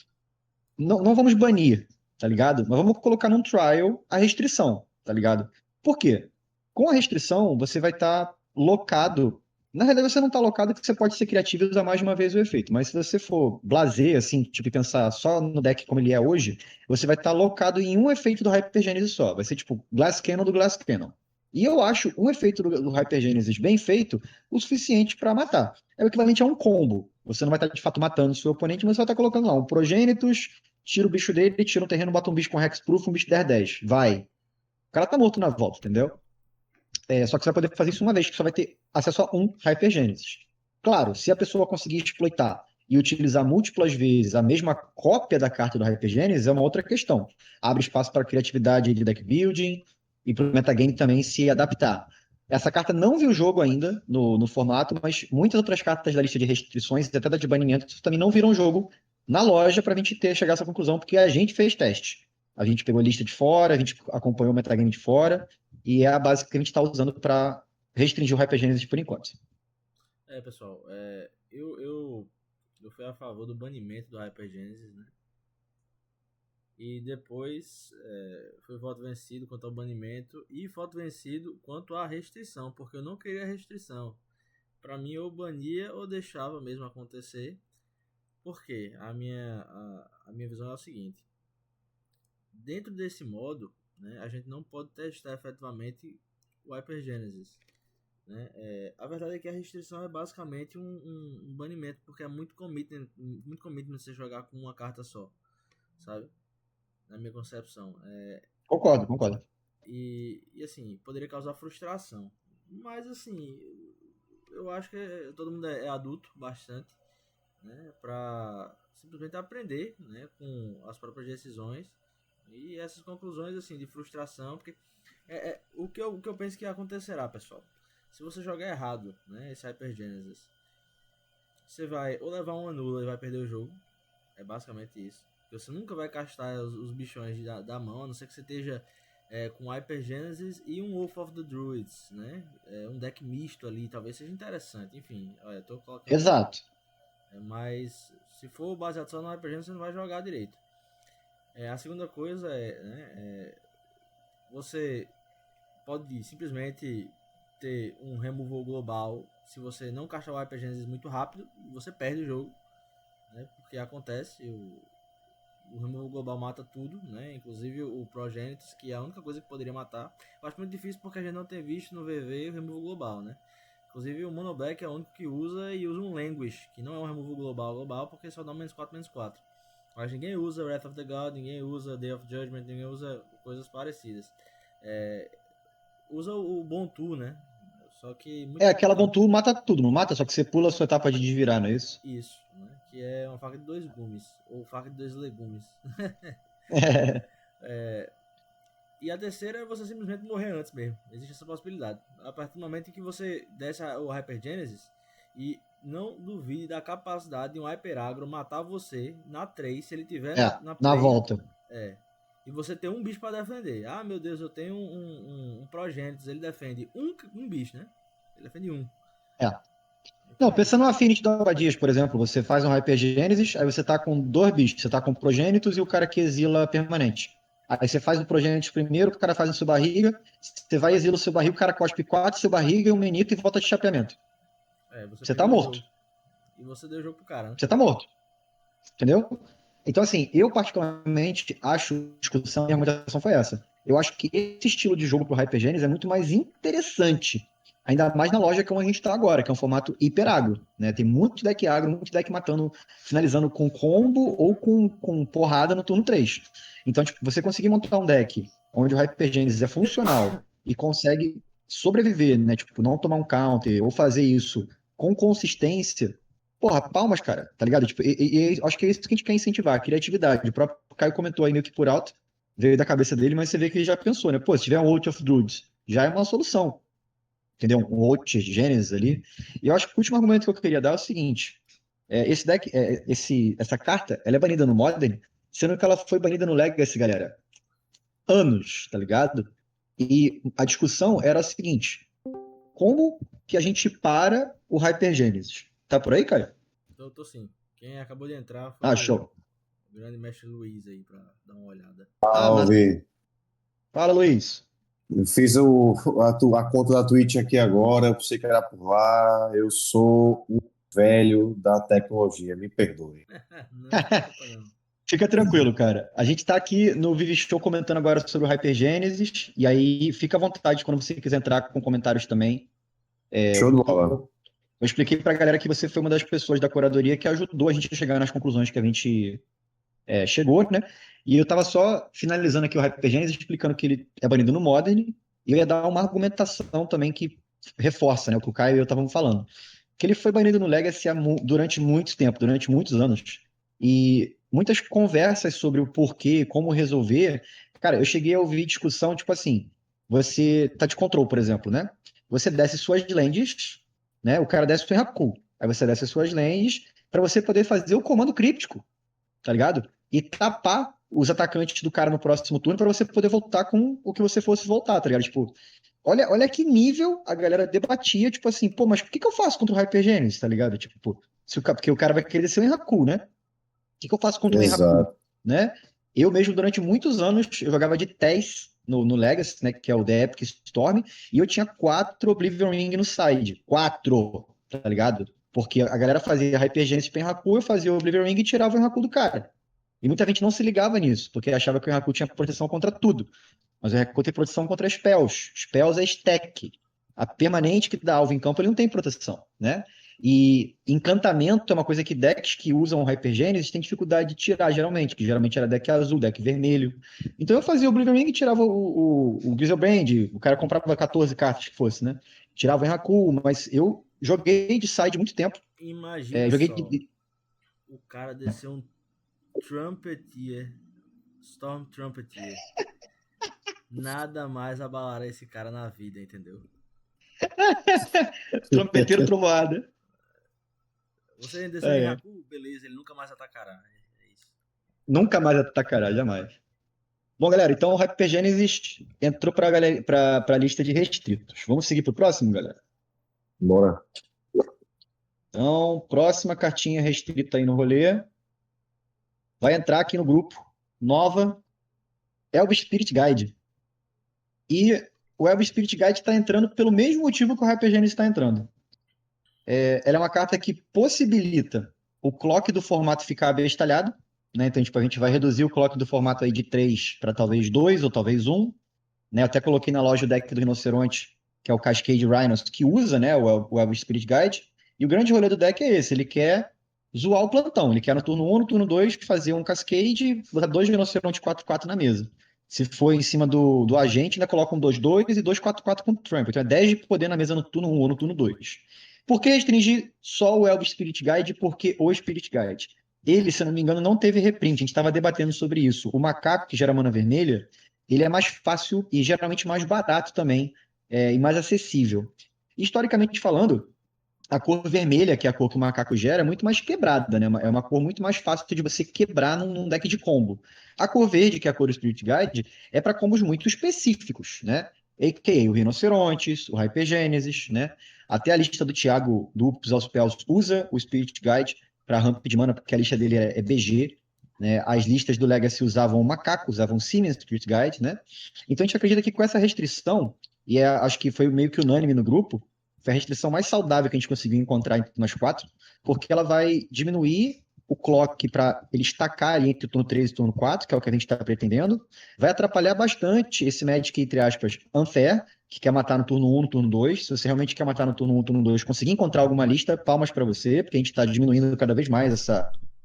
B: não vamos banir, tá ligado? Mas vamos colocar num trial a restrição, tá ligado? Por quê? Com a restrição, você vai estar locado. Na realidade, você não está locado porque você pode ser criativo e usar mais de uma vez o efeito. Mas se você for blasé, assim, tipo, e pensar só no deck como ele é hoje, você vai estar locado em um efeito do Hypergenesis só. Vai ser tipo Glass Cannon do Glass Cannon. E eu acho um efeito do Hypergenesis bem feito o suficiente para matar. É o equivalente a um combo. Você não vai estar de fato matando o seu oponente, mas você vai estar colocando lá um Progenitus, tira o bicho dele, tira um terreno, bota um bicho com Hexproof, um bicho 10-10. Vai. O cara tá morto na volta, entendeu? Só que você vai poder fazer isso uma vez, que só vai ter acesso a um Hypergênesis. Claro, se a pessoa conseguir exploitar e utilizar múltiplas vezes a mesma cópia da carta do Hypergênesis, é uma outra questão. Abre espaço para criatividade de deck building e para o metagame também se adaptar. Essa carta não viu jogo ainda no formato, mas muitas outras cartas da lista de restrições e até da de banimento também não viram jogo na loja para a gente chegar a essa conclusão, porque a gente fez teste. A gente pegou a lista de fora, a gente acompanhou o metagame de fora, e é a base que a gente está usando para restringir o Hypergênesis por enquanto.
C: Pessoal, eu fui a favor do banimento do Hypergênesis, né? E depois foi voto vencido quanto ao banimento e voto vencido quanto à restrição, porque eu não queria restrição. Para mim, ou bania ou deixava mesmo acontecer. Porque a minha visão é a seguinte: dentro desse modo, né, a gente não pode testar efetivamente o Hypergênesis. Né? A verdade é que a restrição é basicamente um banimento, porque é muito commitment você jogar com uma carta só, sabe? Na minha concepção.
B: Concordo.
C: E assim, poderia causar frustração. Mas assim, eu acho que todo mundo é adulto bastante, né? Pra simplesmente aprender, né? Com as próprias decisões. E essas conclusões assim de frustração, porque o que eu penso que acontecerá, pessoal. Se você jogar errado, né, esse Hypergênesis, você vai ou levar uma nula e vai perder o jogo. É basicamente isso. Você nunca vai castar os bichões da mão, a não ser que você esteja com Hypergênesis e um Wolf of the Druids, né? Um deck misto ali, talvez seja interessante. Enfim, olha, tô colocando.
B: Exato.
C: Mas se for baseado só no Hypergênesis, você não vai jogar direito. A segunda coisa você pode simplesmente ter um removal global. Se você não castar o Hypergênesis muito rápido, você perde o jogo, né? Porque acontece, o removal global mata tudo, né? Inclusive o Progenitus, que é a única coisa que poderia matar. Eu acho muito difícil porque a gente não tem visto no VV o removal global, né? Inclusive o Mono Black é o único que usa, e usa um Languish, que não é um removal global, porque só dá -4/-4. Mas ninguém usa Wrath of the God, ninguém usa Day of Judgment, ninguém usa coisas parecidas. Usa o Bontu, né? Só que
B: Aquela Bontu mata tudo, não mata? Só que você pula a sua etapa de desvirar, não é isso?
C: Isso, né? Que é uma faca de 2 gumes, ou faca de 2 legumes. E a terceira é você simplesmente morrer antes mesmo. Existe essa possibilidade. A partir do momento em que você desce o Hypergênesis, e não duvide da capacidade de um Hyperagro matar você na 3, se ele tiver na play,
B: na volta.
C: E você tem um bicho para defender. Ah, meu Deus, eu tenho um Progenitus, ele defende um bicho, né? Ele defende um.
B: Não, pensando no Affinity do Abadias, por exemplo, você faz um Hypergênesis, aí você tá com 2 bichos, você tá com o Progenitus e o cara que exila permanente. Aí você faz o Progenitus primeiro, o cara faz no seu barriga, você vai exila o seu barriga, o cara cospe 4, seu barriga e um menito e volta de chapeamento. Você tá
C: perdeu o
B: morto.
C: jogo. E você deu o jogo pro cara, né?
B: Você tá morto. Entendeu? Então, assim, eu particularmente acho que a discussão e a argumentação foi essa. Eu acho que esse estilo de jogo pro Hypergenes é muito mais interessante. Ainda mais na loja como a gente tá agora, que é um formato hiper agro, né? Tem muito deck agro, muito deck matando, finalizando com combo ou com porrada no turno 3. Então, tipo, você conseguir montar um deck onde o Hypergenes é funcional e consegue sobreviver, né? Tipo, não tomar um counter ou fazer isso com consistência. Porra, palmas, cara, tá ligado? Tipo, acho que é isso que a gente quer incentivar, a criatividade. O próprio Caio comentou aí meio que por alto, veio da cabeça dele, mas você vê que ele já pensou, né? Pô, se tiver um Oath of Druids, já é uma solução, entendeu? Um Oath Genesis ali. E eu acho que o último argumento que eu queria dar é o seguinte: esse deck, essa carta, ela é banida no Modern, sendo que ela foi banida no Legacy, galera. Anos, tá ligado? E a discussão era a seguinte: como que a gente para o Hyper Genesis? Tá por aí, Caio?
C: Então eu tô sim. Quem acabou de entrar foi
B: Ah,
C: o
B: show.
C: grande mestre Luiz aí pra dar uma olhada.
B: Ah, massa.
D: Salve.
B: Fala, Luiz.
D: Eu fiz a conta da Twitch aqui agora, eu pensei que era por lá. Eu sou um velho da tecnologia, me perdoe.
C: Não, não tem culpa não.
B: Fica tranquilo, cara. A gente tá aqui no Vivi Show comentando agora sobre o Hypergênesis, e aí fica à vontade quando você quiser entrar com comentários também.
D: Show de bola.
B: Eu expliquei pra galera que você foi uma das pessoas da curadoria que ajudou a gente a chegar nas conclusões que a gente chegou, né? E eu tava só finalizando aqui o Hypergênesis, explicando que ele é banido no Modern, e eu ia dar uma argumentação também que reforça, né, o que o Caio e eu estavam falando. Que ele foi banido no Legacy durante muito tempo, durante muitos anos. E muitas conversas sobre o porquê, como resolver. Cara, eu cheguei a ouvir discussão, tipo assim, você tá de control, por exemplo, né? Você desce suas lands, né? O cara desce o Haku. Aí você desce suas lands para você poder fazer o comando críptico, tá ligado? E tapar os atacantes do cara no próximo turno para você poder voltar com o que você fosse voltar, tá ligado? Tipo, olha que nível a galera debatia, tipo assim, pô, mas o que que eu faço contra o Hypergênesis, tá ligado? Tipo, pô, porque o cara vai querer ser um Enraku, né? O que que eu faço contra o Enraku,
D: Exato.
B: né? Eu mesmo, durante muitos anos, eu jogava de TES no Legacy, né, que é o The Epic Storm, e eu tinha 4 Oblivion Ring no side. 4, tá ligado? Porque a galera fazia Hypergênesis pra Enraku, eu fazia o Oblivion Ring e tirava o Enraku do cara. E muita gente não se ligava nisso, porque achava que o Enraku tinha proteção contra tudo. Mas o Enraku tem proteção contra spells. Spells é stack. A permanente que dá alvo em campo, ele não tem proteção, né? E encantamento é uma coisa que decks que usam Hypergênesis têm dificuldade de tirar, geralmente, que geralmente era deck azul, deck vermelho. Então eu fazia o Oblivion Ring e tirava o Griselbrand, o cara comprava 14 cartas que fosse, né? Tirava o Enraku, mas eu joguei de side muito tempo.
C: Imagina
B: Joguei
C: só, o cara descer um Trumpeteer, Storm Trumpeteer. Nada mais abalará esse cara na vida, entendeu?
B: trompeteiro trovoada.
C: Você desceu em
B: É.
C: Haku, beleza, ele nunca mais atacará. É isso.
B: Nunca mais atacará, jamais. Bom, galera, então o Hypergênesis entrou para a lista de restritos. Vamos seguir para o próximo, galera?
D: Bora.
B: Então, próxima cartinha restrita aí no rolê. Vai entrar aqui no grupo. Nova. Elb Spirit Guide. E o Elb Spirit Guide está entrando pelo mesmo motivo que o Hypergênesis está entrando. Ela é uma carta que possibilita o clock do formato ficar abestalhado, né? Então, tipo, a gente vai reduzir o clock do formato aí de 3 para talvez 2 ou talvez 1. Né? Eu até coloquei na loja o deck do Rinoceronte, que é o Cascade Rhinos, que usa, né, o Elven Spirit Guide. E o grande rolê do deck é esse: ele quer zoar o plantão. Ele quer no turno 1, no turno 2, fazer um Cascade e botar 2 Rinoceronte 4/4 na mesa. Se for em cima do agente, ainda coloca um 2/2 e 2/4/4 com o Trample. Então é 10 de poder na mesa no turno 1 ou no turno 2. Por que restringir só o Elven Spirit Guide? Porque o Spirit Guide. Ele, se eu não me engano, não teve reprint. A gente estava debatendo sobre isso. O macaco que gera mana vermelha, ele é mais fácil e geralmente mais barato também, e mais acessível. Historicamente falando, a cor vermelha, que é a cor que o macaco gera, é muito mais quebrada, né? É uma cor muito mais fácil de você quebrar num deck de combo. A cor verde, que é a cor do Spirit Guide, é para combos muito específicos, né? A.K.A. o Rinocerontes, o Hypergênesis, né? Até a lista do Thiago, do Ups aos Spells, usa o Spirit Guide para ramp de mana, porque a lista dele é BG, né? As listas do Legacy usavam o macaco, usavam o Siemens Spirit Guide, né? Então a gente acredita que com essa restrição, acho que foi meio que unânime no grupo, foi a restrição mais saudável que a gente conseguiu encontrar entre nós quatro, porque ela vai diminuir o clock para ele estacar ali entre o turno 3 e o turno 4, que é o que a gente está pretendendo. Vai atrapalhar bastante esse Magic, entre aspas, unfair, que quer matar no turno 1, no turno 2. Se você realmente quer matar no turno 1, turno 2, conseguir encontrar alguma lista, palmas para você, porque a gente está diminuindo cada vez mais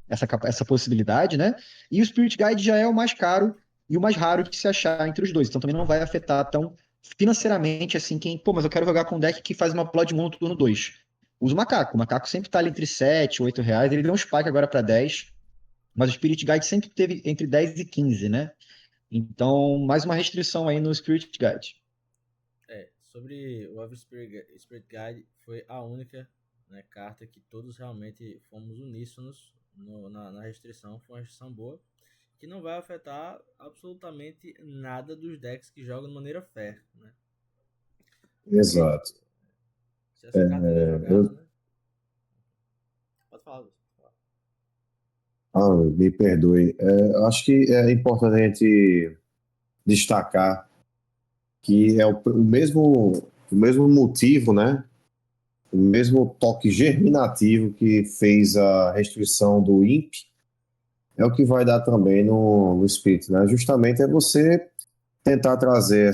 B: essa possibilidade, né? E o Spirit Guide já é o mais caro e o mais raro de se achar entre os dois. Então também não vai afetar tão financeiramente assim quem, pô, mas eu quero jogar com um deck que faz uma Blood Moon no turno 2. Usa o macaco. O macaco sempre tá ali entre 7 e 8 reais. Ele deu um spike agora para 10, mas o Spirit Guide sempre teve entre 10 e 15, né? Então, mais uma restrição aí no Spirit Guide.
C: Sobre o Elvis Spirit Guide, foi a única, né, carta que todos realmente fomos uníssonos na restrição. Foi uma restrição boa, que não vai afetar absolutamente nada dos decks que jogam de maneira fair, né?
D: Exato.
C: Se essa carta é jogada, né? Pode falar, Lúcio.
D: Me perdoe. Acho que é importante a gente destacar que é o mesmo motivo, né? O mesmo toque germinativo que fez a restrição do IMP é o que vai dar também no Spirit, né? Justamente é você tentar trazer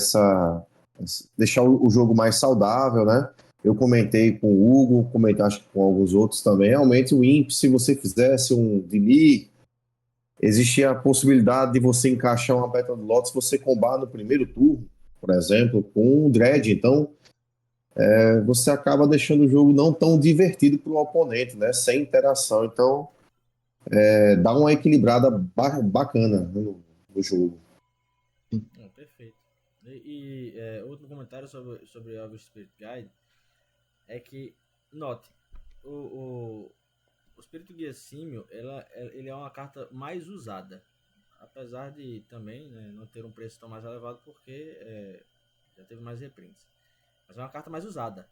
D: deixar o jogo mais saudável, né? Eu comentei com o Hugo, comentei acho que com alguns outros também. Realmente o IMP, se você fizesse um Dili, existia a possibilidade de você encaixar uma Battle Lot se você combar no primeiro turno, por exemplo, com um Dread. Então, você acaba deixando o jogo não tão divertido para o oponente, né? Sem interação. Então, dá uma equilibrada bacana, né, no jogo.
C: Perfeito. Outro comentário sobre Elvis Spirit Guide é que, note, o Espírito Guia Símio, ele é uma carta mais usada, apesar de também, né, não ter um preço tão mais elevado, porque já teve mais reprints. Mas é uma carta mais usada.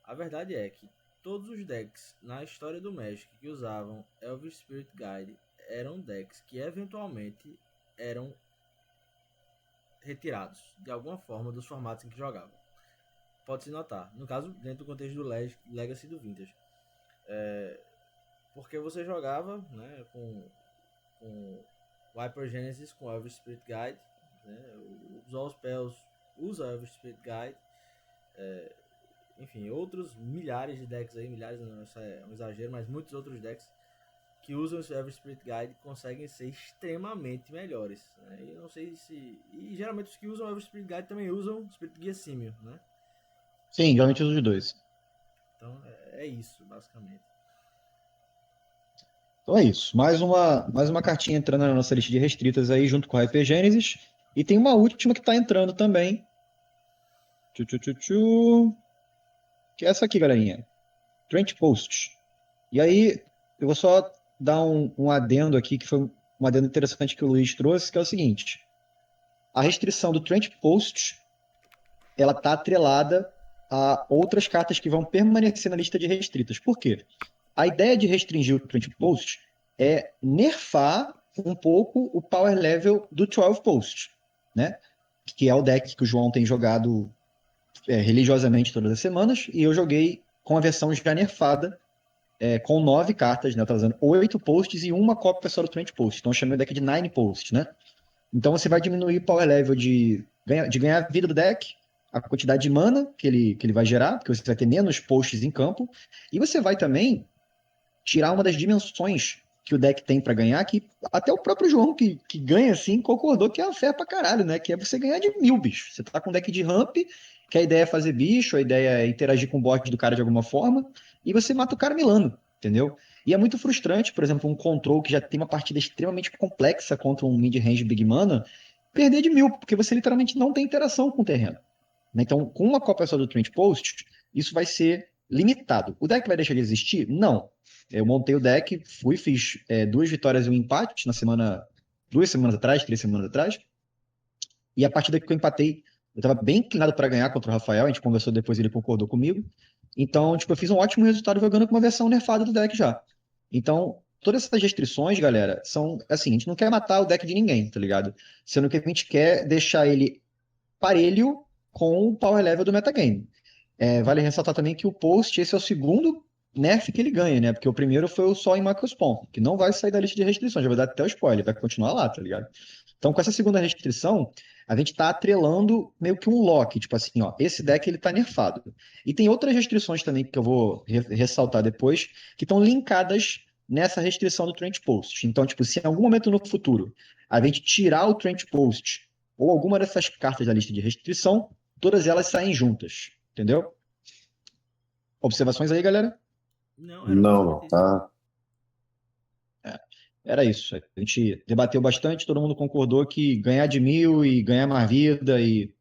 C: A verdade é que todos os decks na história do Magic que usavam Elvis Spirit Guide eram decks que eventualmente eram retirados de alguma forma dos formatos em que jogavam. Pode-se notar, no caso, dentro do contexto do Legacy e do Vintage. Porque você jogava, né, com Viper Genesis, com Elvis Spirit Guide, né, os All Spells usa Elvis Spirit Guide, enfim, outros milhares de decks aí, milhares não, isso é um exagero, mas muitos outros decks que usam o Elvis Spirit Guide conseguem ser extremamente melhores, né? E não sei se... E geralmente os que usam o Elvis Spirit Guide também usam o Spirit Guia Símio, né?
B: Sim, geralmente uso os dois.
C: Então é isso, basicamente.
B: Então é isso. Mais uma cartinha entrando na nossa lista de restritas aí, junto com a Hyper Genesis. E tem uma última que está entrando também. Que é essa aqui, galerinha. Trent Post. E aí, eu vou só dar um adendo aqui, que foi um adendo interessante que o Luiz trouxe, que é o seguinte. A restrição do Trent Post, ela está atrelada a outras cartas que vão permanecer na lista de restritas. Por quê? A ideia de restringir o Trent Post é nerfar um pouco o power level do 12 Post, né? Que é o deck que o João tem jogado religiosamente todas as semanas, e eu joguei com a versão já nerfada, com 9 cartas, né? Eu tava usando 8 posts e uma cópia só do Trent Post. Então eu chamei o deck de 9 posts, né? Então você vai diminuir o power level de ganhar a vida do deck, a quantidade de mana que ele vai gerar, porque você vai ter menos posts em campo, e você vai também tirar uma das dimensões que o deck tem para ganhar, que até o próprio João, que ganha assim, concordou que é uma fé pra caralho, né? Que é você ganhar de 1000 bichos. Você tá com um deck de ramp, que a ideia é fazer bicho, a ideia é interagir com o bot do cara de alguma forma, e você mata o cara milando, entendeu? E é muito frustrante, por exemplo, um control que já tem uma partida extremamente complexa contra um mid-range big mana, perder de 1000, porque você literalmente não tem interação com o terreno. Então, com uma cópia só do Trent Post, isso vai ser limitado. O deck vai deixar de existir? Não. Eu montei o deck, fiz 2 vitórias e um empate na semana, 2 semanas atrás, 3 semanas atrás. E a partida que eu empatei, eu estava bem inclinado para ganhar contra o Rafael, a gente conversou depois, ele concordou comigo. Então, tipo, eu fiz um ótimo resultado jogando com uma versão nerfada do deck já. Então, todas essas restrições, galera, são assim, a gente não quer matar o deck de ninguém, tá ligado? Sendo que a gente quer deixar ele parelho com o power level do metagame. Vale ressaltar também que o Post, esse é o segundo nerf que ele ganha, né? Porque o primeiro foi o Sol em Macrospawn, que não vai sair da lista de restrições, já vou dar até o spoiler, vai continuar lá, tá ligado? Então, com essa segunda restrição, a gente tá atrelando meio que um lock, tipo assim, ó, esse deck ele tá nerfado. E tem outras restrições também que eu vou ressaltar depois, que estão linkadas nessa restrição do Trench Post. Então, tipo, se em algum momento no futuro a gente tirar o Trench Post ou alguma dessas cartas da lista de restrição, todas elas saem juntas, entendeu? Observações aí, galera?
C: Não, era
D: Não,
C: basicamente
D: não,
C: isso.
D: tá.
B: Era isso. A gente debateu bastante, todo mundo concordou que ganhar de 1000 e ganhar mais vida e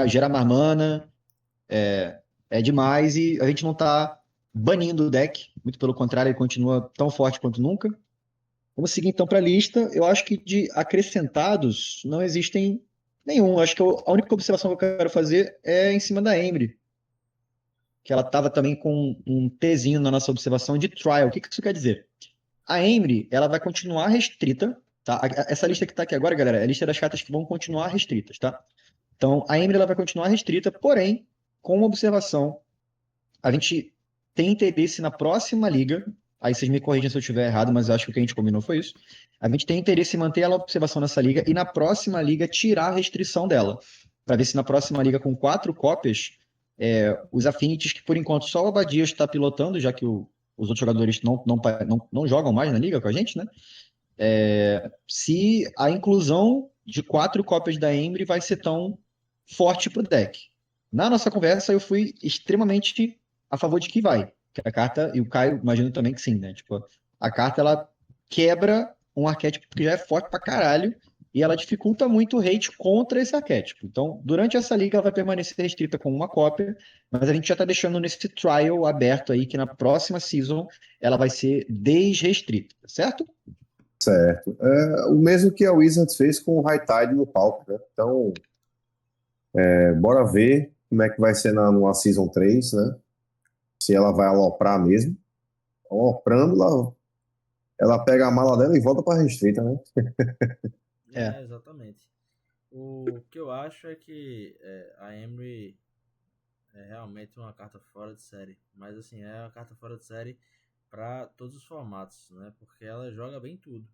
B: gerar mais mana é demais e a gente não tá banindo o deck, muito pelo contrário, ele continua tão forte quanto nunca. Vamos seguir então para a lista. Eu acho que de acrescentados não existem nenhum. Acho que a única observação que eu quero fazer é em cima da Emry, que ela estava também com um Tzinho na nossa observação de trial. O que isso quer dizer? A Emry, ela vai continuar restrita, tá? Essa lista que está aqui agora, galera, é a lista das cartas que vão continuar restritas, tá? Então, a Emry ela vai continuar restrita, porém, com uma observação, a gente tem interesse na próxima liga, aí vocês me corrigem se eu estiver errado, mas eu acho que o que a gente combinou foi isso. A gente tem interesse em manter ela observação nessa liga e na próxima liga tirar a restrição dela, para ver se na próxima liga com 4 cópias, os Affinities que por enquanto só o Abadias está pilotando, já que os outros jogadores não jogam mais na liga com a gente, né? Se a inclusão de 4 cópias da Emry vai ser tão forte pro deck. Na nossa conversa, eu fui extremamente a favor de que vai. Que a carta, e o Caio, imagino também que sim, né? Tipo, a carta, ela quebra um arquétipo que já é forte pra caralho e ela dificulta muito o hate contra esse arquétipo. Então, durante essa liga, ela vai permanecer restrita com uma cópia, mas a gente já tá deixando nesse trial aberto aí, que na próxima season ela vai ser desrestrita, certo?
D: Certo. O mesmo que a Wizards fez com o High Tide no palco, né? Então, bora ver como é que vai ser numa Season 3, né? Se ela vai aloprar mesmo. Aloprando, ela pega a mala dela e volta para restrita, né?
B: É.
C: Exatamente. O que eu acho é que a Emry é realmente uma carta fora de série. Mas assim, é uma carta fora de série para todos os formatos, né? Porque ela joga bem tudo.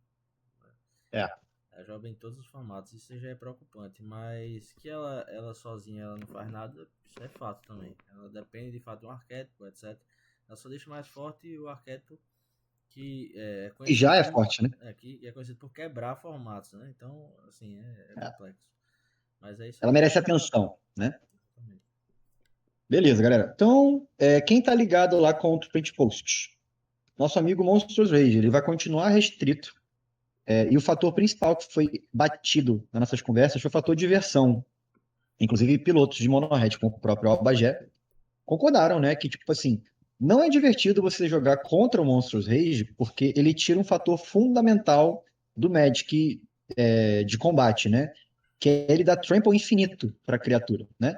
B: É.
C: Ela joga em todos os formatos, isso já é preocupante, mas que ela sozinha ela não faz nada, isso é fato também. Ela depende de fato de um arquétipo, etc. Ela só deixa mais forte o arquétipo que é
B: E
C: conhecido
B: já é
C: como,
B: forte, né?
C: que é conhecido por quebrar formatos, né? Então, assim, é
B: É.
C: complexo. Mas é isso
B: Ela
C: aí.
B: merece atenção, né?
C: Exatamente.
B: Beleza, galera. Então, quem tá ligado lá com o Print Post? Nosso amigo Monsters Rage, ele vai continuar restrito. E o fator principal que foi batido nas nossas conversas foi o fator diversão. Inclusive, pilotos de monohead, como o próprio Albagé, concordaram, né? Que, tipo assim, não é divertido você jogar contra o Monsters Rage, porque ele tira um fator fundamental do Magic de combate, né? Que é ele dar trample infinito para a criatura, né?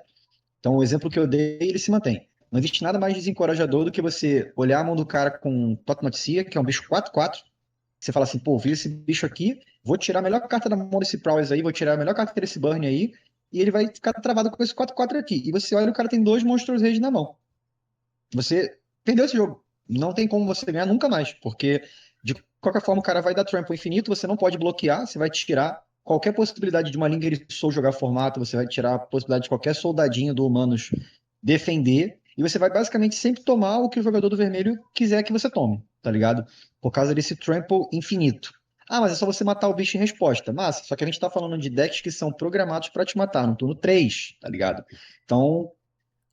B: Então, o exemplo que eu dei, ele se mantém. Não existe nada mais desencorajador do que você olhar a mão do cara com Totnotia, que é um bicho 4/4. Você fala assim, pô, vi esse bicho aqui, vou tirar a melhor carta da mão desse Prowess aí, vou tirar a melhor carta desse Burn aí, e ele vai ficar travado com esse 4/4 aqui. E você olha, o cara tem 2 Monstros Rage na mão. Você perdeu esse jogo. Não tem como você ganhar nunca mais, porque de qualquer forma o cara vai dar trample infinito, você não pode bloquear, você vai tirar qualquer possibilidade de uma Lingering Soul jogar formato, você vai tirar a possibilidade de qualquer soldadinho do Humanos defender, e você vai basicamente sempre tomar o que o jogador do vermelho quiser que você tome, tá ligado? Por causa desse trample infinito. Ah, mas é só você matar o bicho em resposta. Massa, só que a gente tá falando de decks que são programados pra te matar no turno 3, tá ligado? Então,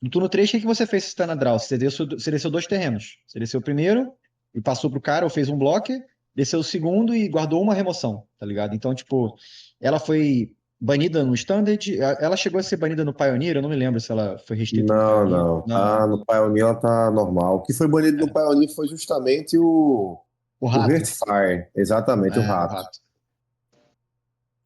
B: no turno 3, o que você fez se está na draw? Você desceu 2 terrenos. Você desceu o primeiro e passou pro cara ou fez um bloco, desceu o segundo e guardou uma remoção, tá ligado? Então, tipo, ela foi banida no Standard, ela chegou a ser banida no Pioneer, eu não me lembro se ela foi restrita no
D: Não,
B: Pioneer.
D: não.
B: Não, né?
D: No Pioneer ela tá normal. O que foi banido no
B: É.
D: Pioneer foi justamente
B: O
D: o
B: rato.
D: Hearthfire. Exatamente, o
B: O
D: rato.
B: rato.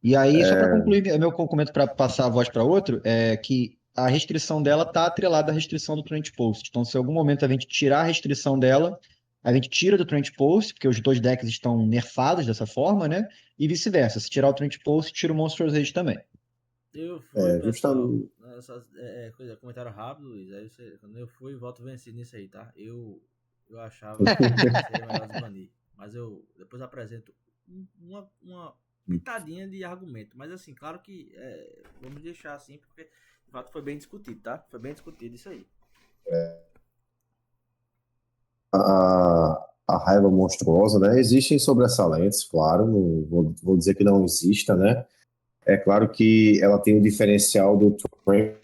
B: E aí, só para concluir meu documento para passar a voz para outro, é que a restrição dela está atrelada à restrição do Trent Post. Então, se em algum momento a gente tirar a restrição dela, a gente tira do Trent Post, porque os dois decks estão nerfados dessa forma, né? E vice-versa. Se tirar o Trent Post, tira o Monstrous Rage também.
C: Eu fui, pessoal.
D: Justamente.
C: Comentário rápido, Luiz. Aí quando eu fui, voto vencido nisso aí, tá? Eu achava que seria melhor desbanir. Mas eu depois apresento uma pitadinha de argumento. Mas assim, claro que vamos deixar assim, porque de fato foi bem discutido, tá? Foi bem discutido isso aí.
D: A raiva monstruosa, né? Existem sobressalentes, claro, não vou dizer que não exista, né? É claro que ela tem o diferencial do Trent.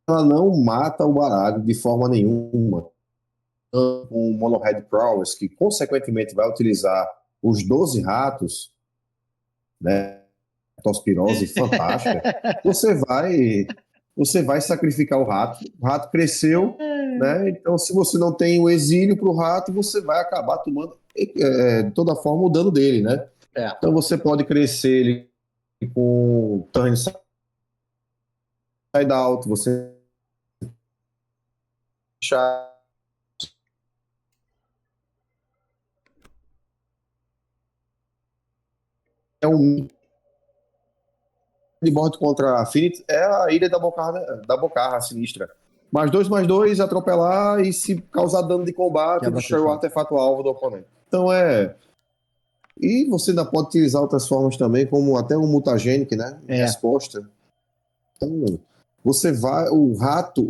D: Ela não mata o baralho de forma nenhuma. Um Monohead Prowess, que consequentemente vai utilizar os 12 ratos, né? Tospirose fantástica. Você vai sacrificar o rato cresceu, né? Então, se você não tem o exílio para o rato, você vai acabar tomando, de toda forma, o dano dele, né? Então, você pode crescer ele com turn side out, você é um de morte contra a Affinity, é a ilha da Bocarra sinistra. Mais dois, atropelar e se causar dano de combate, destruir o artefato alvo do oponente. Então E você ainda pode utilizar outras formas também, como até um mutagenic, né? Resposta. Então, você vai. O rato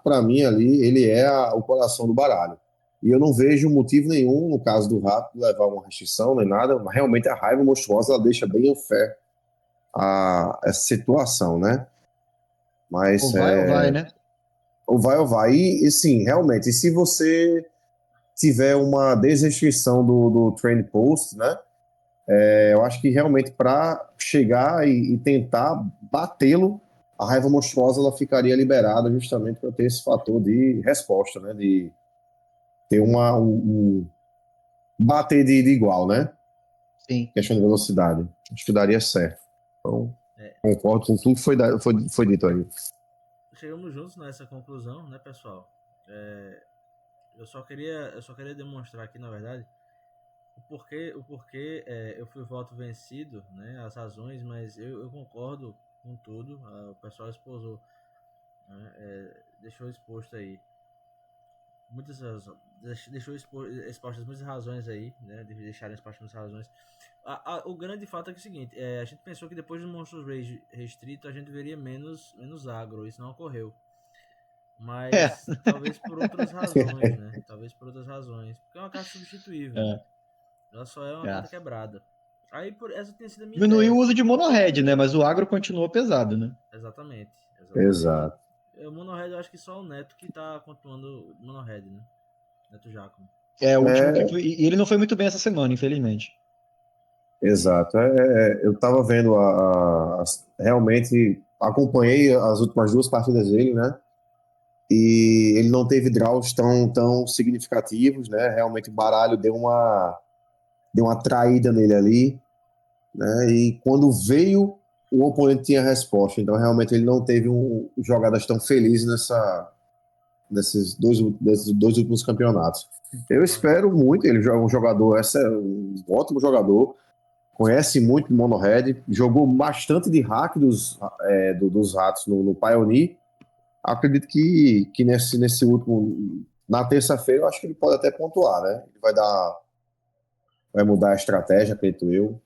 D: para mim ali, ele é o coração do baralho. E eu não vejo motivo nenhum, no caso do rato, levar uma restrição nem nada. Mas realmente a raiva monstruosa ela deixa bem unfair essa situação, né? Mas
B: Ou vai, né?
D: ou vai. E sim, realmente, e se você tiver uma desrestrição do trend post, né? Eu acho que realmente para chegar e tentar batê-lo, a raiva monstruosa ela ficaria liberada justamente para ter esse fator de resposta, né? De ter bater de igual, né?
B: Sim.
D: Questão de velocidade. Acho que daria certo. Então, concordo com tudo que foi dito aí.
C: Chegamos juntos nessa conclusão, né, pessoal? Eu só queria demonstrar aqui, na verdade, o porquê eu fui voto vencido, né, as razões, mas eu concordo com tudo, o pessoal exposou, né, deixou exposto aí deixou expostas muitas razões aí, né, de deixarem expostas muitas razões. O grande fato é que é o seguinte, a gente pensou que depois do Monsters Rage restrito a gente veria menos agro, isso não ocorreu. Mas talvez por outras razões, né? Talvez por outras razões. Porque é uma carta substituível. Ela só é uma carta quebrada. Aí essa tem sido a minha
B: Diminuiu
C: ideia.
B: o uso de mono-red, né? Mas o agro continuou pesado, né?
C: Exatamente.
D: Exato.
C: O mono-red eu acho que só o Neto que tá continuando mono-red, né? Neto Giacomo.
B: O último que foi. E ele não foi muito bem essa semana, infelizmente.
D: Exato. Eu tava vendo realmente acompanhei as últimas duas partidas dele, né? E ele não teve draws tão significativos, né? Realmente o baralho deu uma traída nele ali, né? E quando veio, o oponente tinha resposta. Então, realmente, ele não teve jogadas tão felizes nesses dois últimos campeonatos. Eu espero muito, ele é um jogador, um ótimo jogador, conhece muito de Mono-Red, jogou bastante de hack dos ratos no Pioneer. Acredito que nesse último, na terça-feira, eu acho que ele pode até pontuar, né? Ele vai mudar a estratégia, acredito eu.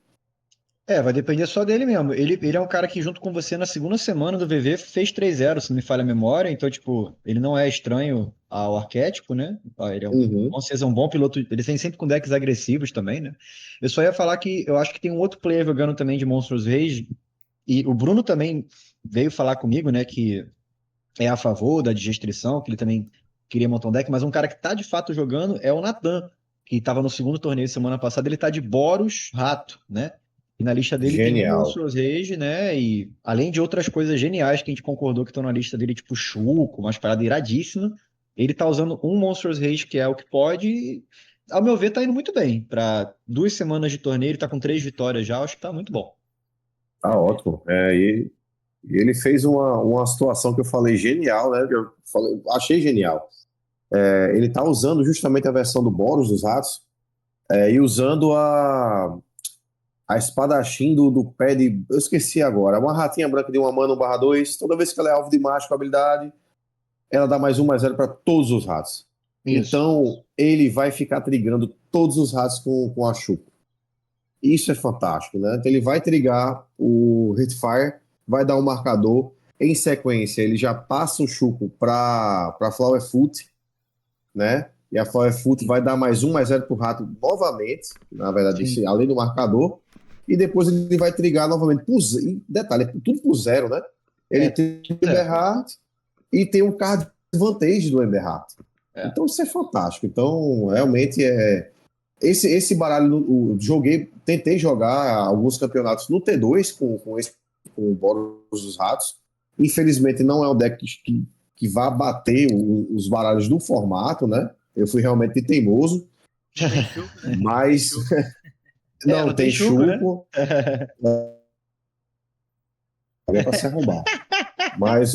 B: Vai depender só dele mesmo. Ele é um cara que, junto com você, na segunda semana do VV, fez 3-0, se não me falha a memória. Então, tipo, ele não é estranho ao arquétipo, né? Ele é um bom piloto. Ele tem sempre com decks agressivos também, né? Eu só ia falar que eu acho que tem um outro player jogando também de Monsters Rage. E o Bruno também veio falar comigo, né? Que é a favor da restrição, que ele também queria montar um deck. Mas um cara que tá de fato jogando é o Natan, que estava no segundo torneio semana passada. Ele tá de Boros Rato, né? E na lista dele tem um Monstros Rage, né? E além de outras coisas geniais que a gente concordou que estão na lista dele, tipo Chuco, umas paradas iradíssimas, ele tá usando um Monstros Rage, que é o que pode. E, ao meu ver, tá indo muito bem. Para 2 semanas de torneio, ele tá com 3 vitórias já, acho que tá muito bom.
D: Tá ótimo. E ele fez uma situação que eu falei genial, né? Achei genial. Ele tá usando justamente a versão do Boros dos Ratos e usando a espadachim do pé de. Eu esqueci agora. Uma ratinha branca de 1 mana, 1/2. Toda vez que ela é alvo de macho com habilidade, ela dá +1/+0 para todos os ratos.
B: Isso.
D: Então, ele vai ficar trigando todos os ratos com a Chuco. Isso é fantástico, né? Então, ele vai trigar o Hitfire, vai dar um marcador. Em sequência, ele já passa o Chuco para Flowerfoot, né? E a Flowerfoot vai dar +1/+0 pro rato novamente, na verdade,
B: Sim.
D: além do marcador. E depois ele vai trigar novamente. E detalhe, é tudo por 0, né? Ele tem o Emberheart e tem um card advantage do Emberheart. Então isso é fantástico. Então, realmente esse baralho tentei jogar alguns campeonatos no T2 com o Boros dos Ratos. Infelizmente não é um deck que vá bater os baralhos do formato, né? Eu fui realmente teimoso.
C: Não tem chuco, né?
D: Mas
B: Não tem chuco, né?
D: É para se arrombar. Mas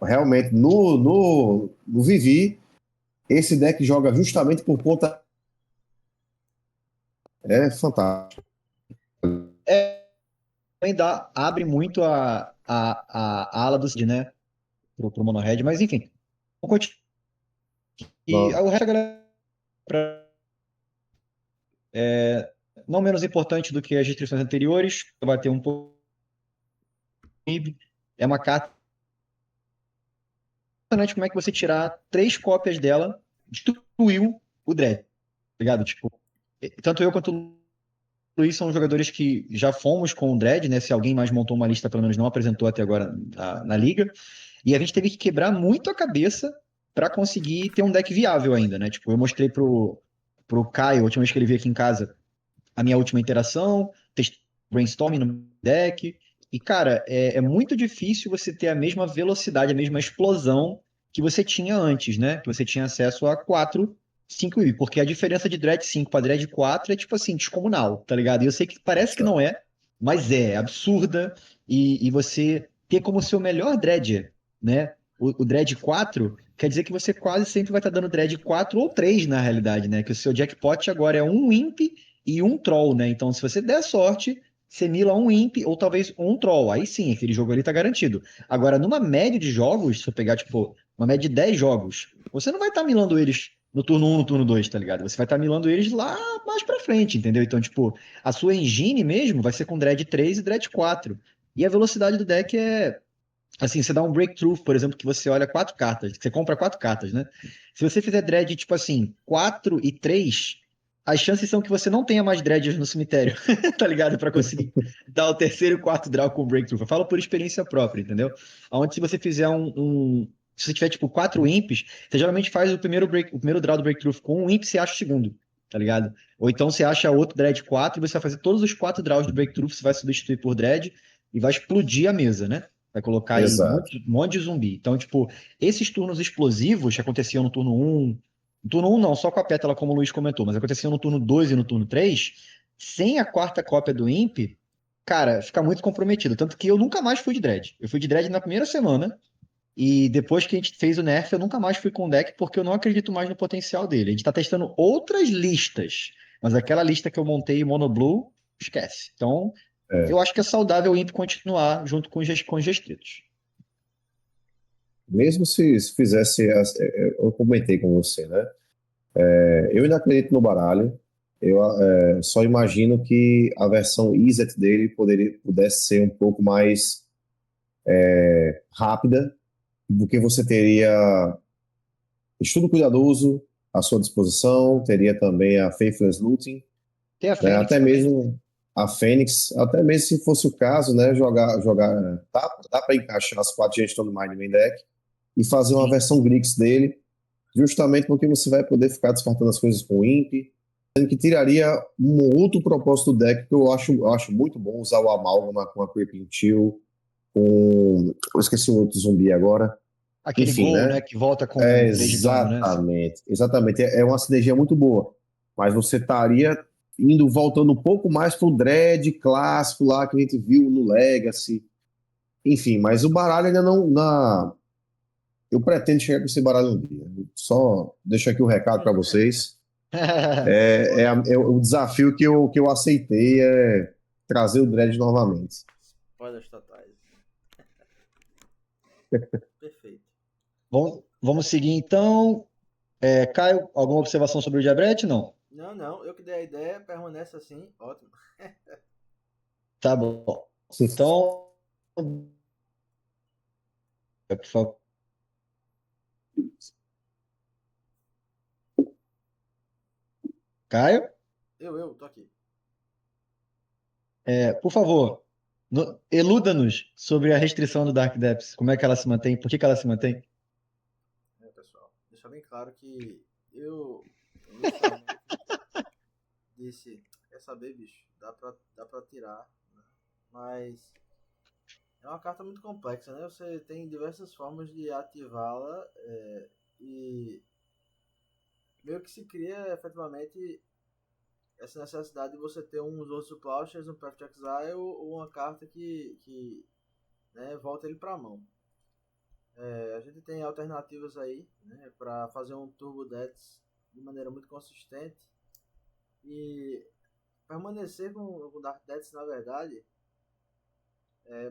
D: realmente no Vivi, esse deck joga justamente por conta. É fantástico.
B: Também abre muito a ala do Cid, né? Pro Mono-Red, mas enfim. Vamos continuar. E o resto da galera. Não menos importante do que as restrições anteriores, vai ter um pouco. É uma carta. Impressionante como é que você tirar 3 cópias dela, destruiu o Dredd, tá ligado? Tipo, tanto eu quanto o Luiz são jogadores que já fomos com o Dredd, né? Se alguém mais montou uma lista, pelo menos não apresentou até agora na liga. E a gente teve que quebrar muito a cabeça para conseguir ter um deck viável ainda, né? Tipo, eu mostrei pro Caio, a última vez que ele veio aqui em casa, a minha última interação, testei brainstorming no deck. E, cara, é muito difícil você ter a mesma velocidade, a mesma explosão que você tinha antes, né? Que você tinha acesso a 4, 5 I. Porque a diferença de Dread 5 para Dread 4 é, tipo assim, descomunal, tá ligado? E eu sei que parece que não é, mas é absurda. E você ter como seu melhor Dread, né? O Dread 4 quer dizer que você quase sempre vai estar dando Dread 4 ou 3 na realidade, né? Que o seu jackpot agora é um Imp e um Troll, né? Então, se você der sorte, você mila um Imp ou talvez um Troll. Aí sim, aquele jogo ali tá garantido. Agora, numa média de jogos, se eu pegar, tipo, uma média de 10 jogos, você não vai estar milando eles no turno 1, no turno 2, tá ligado? Você vai estar milando eles lá mais pra frente, entendeu? Então, tipo, a sua engine mesmo vai ser com Dread 3 e Dread 4. E a velocidade do deck é. Assim, você dá um breakthrough, por exemplo, que você olha 4 cartas, que você compra 4 cartas, né? Se você fizer dread, tipo assim, 4 e 3, as chances são que você não tenha mais dreads no cemitério, tá ligado? Pra conseguir dar o terceiro e quarto draw com breakthrough. Eu falo por experiência própria, entendeu? Onde se você fizer se você tiver, tipo, 4 imps, você geralmente faz o primeiro draw do breakthrough com um imp, você acha o segundo, tá ligado? Ou então você acha outro dread 4 e você vai fazer todos os 4 draws do breakthrough, você vai substituir por dread e vai explodir a mesa, né? Vai colocar aí
D: Exato.
B: um monte de zumbi. Então, tipo, esses turnos explosivos que aconteciam no turno 1, no turno 1 não, só com a pétala, como o Luiz comentou, mas aconteciam no turno 2 e no turno 3, sem a quarta cópia do Imp, cara, fica muito comprometido. Tanto que eu nunca mais fui de Dread. Eu fui de Dread na primeira semana, e depois que a gente fez o nerf, eu nunca mais fui com o deck, porque eu não acredito mais no potencial dele. A gente tá testando outras listas, mas aquela lista que eu montei Mono Blue, esquece. Então, eu acho que é saudável o Imp continuar junto com os restritos.
D: Mesmo se fizesse. Eu comentei com você, né? Eu ainda acredito no baralho. Eu só imagino que a versão Izzet dele pudesse ser um pouco mais rápida, porque você teria estudo cuidadoso à sua disposição, teria também a Faithless Looting,
B: Tem a
D: né?
B: Fênix
D: Até
B: também.
D: mesmo a Fênix, até mesmo se fosse o caso, né? Jogar dá para encaixar as 4 Gestão do Mind Main Deck e fazer uma
B: Sim.
D: versão Grix dele, justamente porque você vai poder ficar descartando as coisas com o Imp, sendo que tiraria um outro propósito do deck que eu acho muito bom usar o Amálgama com a Creeping Chill, com. Eu esqueci o outro zumbi agora.
B: Aquele
D: Enfim,
B: gol, né,
D: né?
B: que volta com 3 de dano, né?
D: Exatamente. É uma sinergia muito boa. Mas você estaria voltando um pouco mais pro Dread clássico lá que a gente viu no Legacy. Enfim, mas o baralho ainda não. Eu pretendo chegar com esse baralho um dia. Só deixo aqui o recado para vocês. É o desafio que eu aceitei é trazer o Dredd novamente.
C: Spoilers totais. Perfeito.
B: Vamos seguir então. Caio, alguma observação sobre o Diabrete? Não.
C: Não, eu que dei a ideia, permanece assim, ótimo.
B: Tá bom. Então, por favor. Caio,
C: Tô aqui.
B: por favor, eluda-nos sobre a restrição do Dark Depths. Como é que ela se mantém? Por que que ela se mantém?
C: Pessoal, deixar bem claro que eu inicialmente disse, quer saber, bicho, dá pra tirar, né? Mas é uma carta muito complexa, né? Você tem diversas formas de ativá-la e meio que se cria efetivamente essa necessidade de você ter uns outros Plowshares, um Path to Exile ou uma carta que né, volta ele pra mão. A gente tem alternativas aí, né, para fazer um Turbo Deaths de maneira muito consistente e permanecer com o Dark Deaths, na verdade,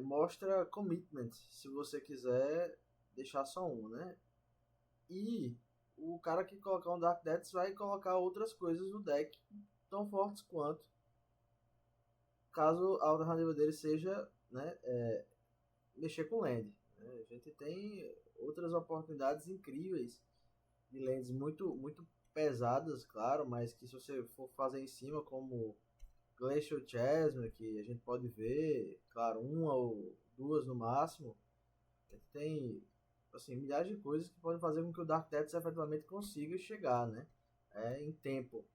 C: mostra commitment, se você quiser deixar só um, né? E o cara que colocar um Dark Deaths vai colocar outras coisas no deck tão fortes quanto, caso a alternativa dele seja, né, mexer com land. Né? A gente tem outras oportunidades incríveis de lands muito pesadas, claro, mas que se você for fazer em cima, como Glacial Chasm, que a gente pode ver, claro, uma ou duas no máximo, a gente tem assim, milhares de coisas que podem fazer com que o Dark Deaths efetivamente consiga chegar, né? Em tempo.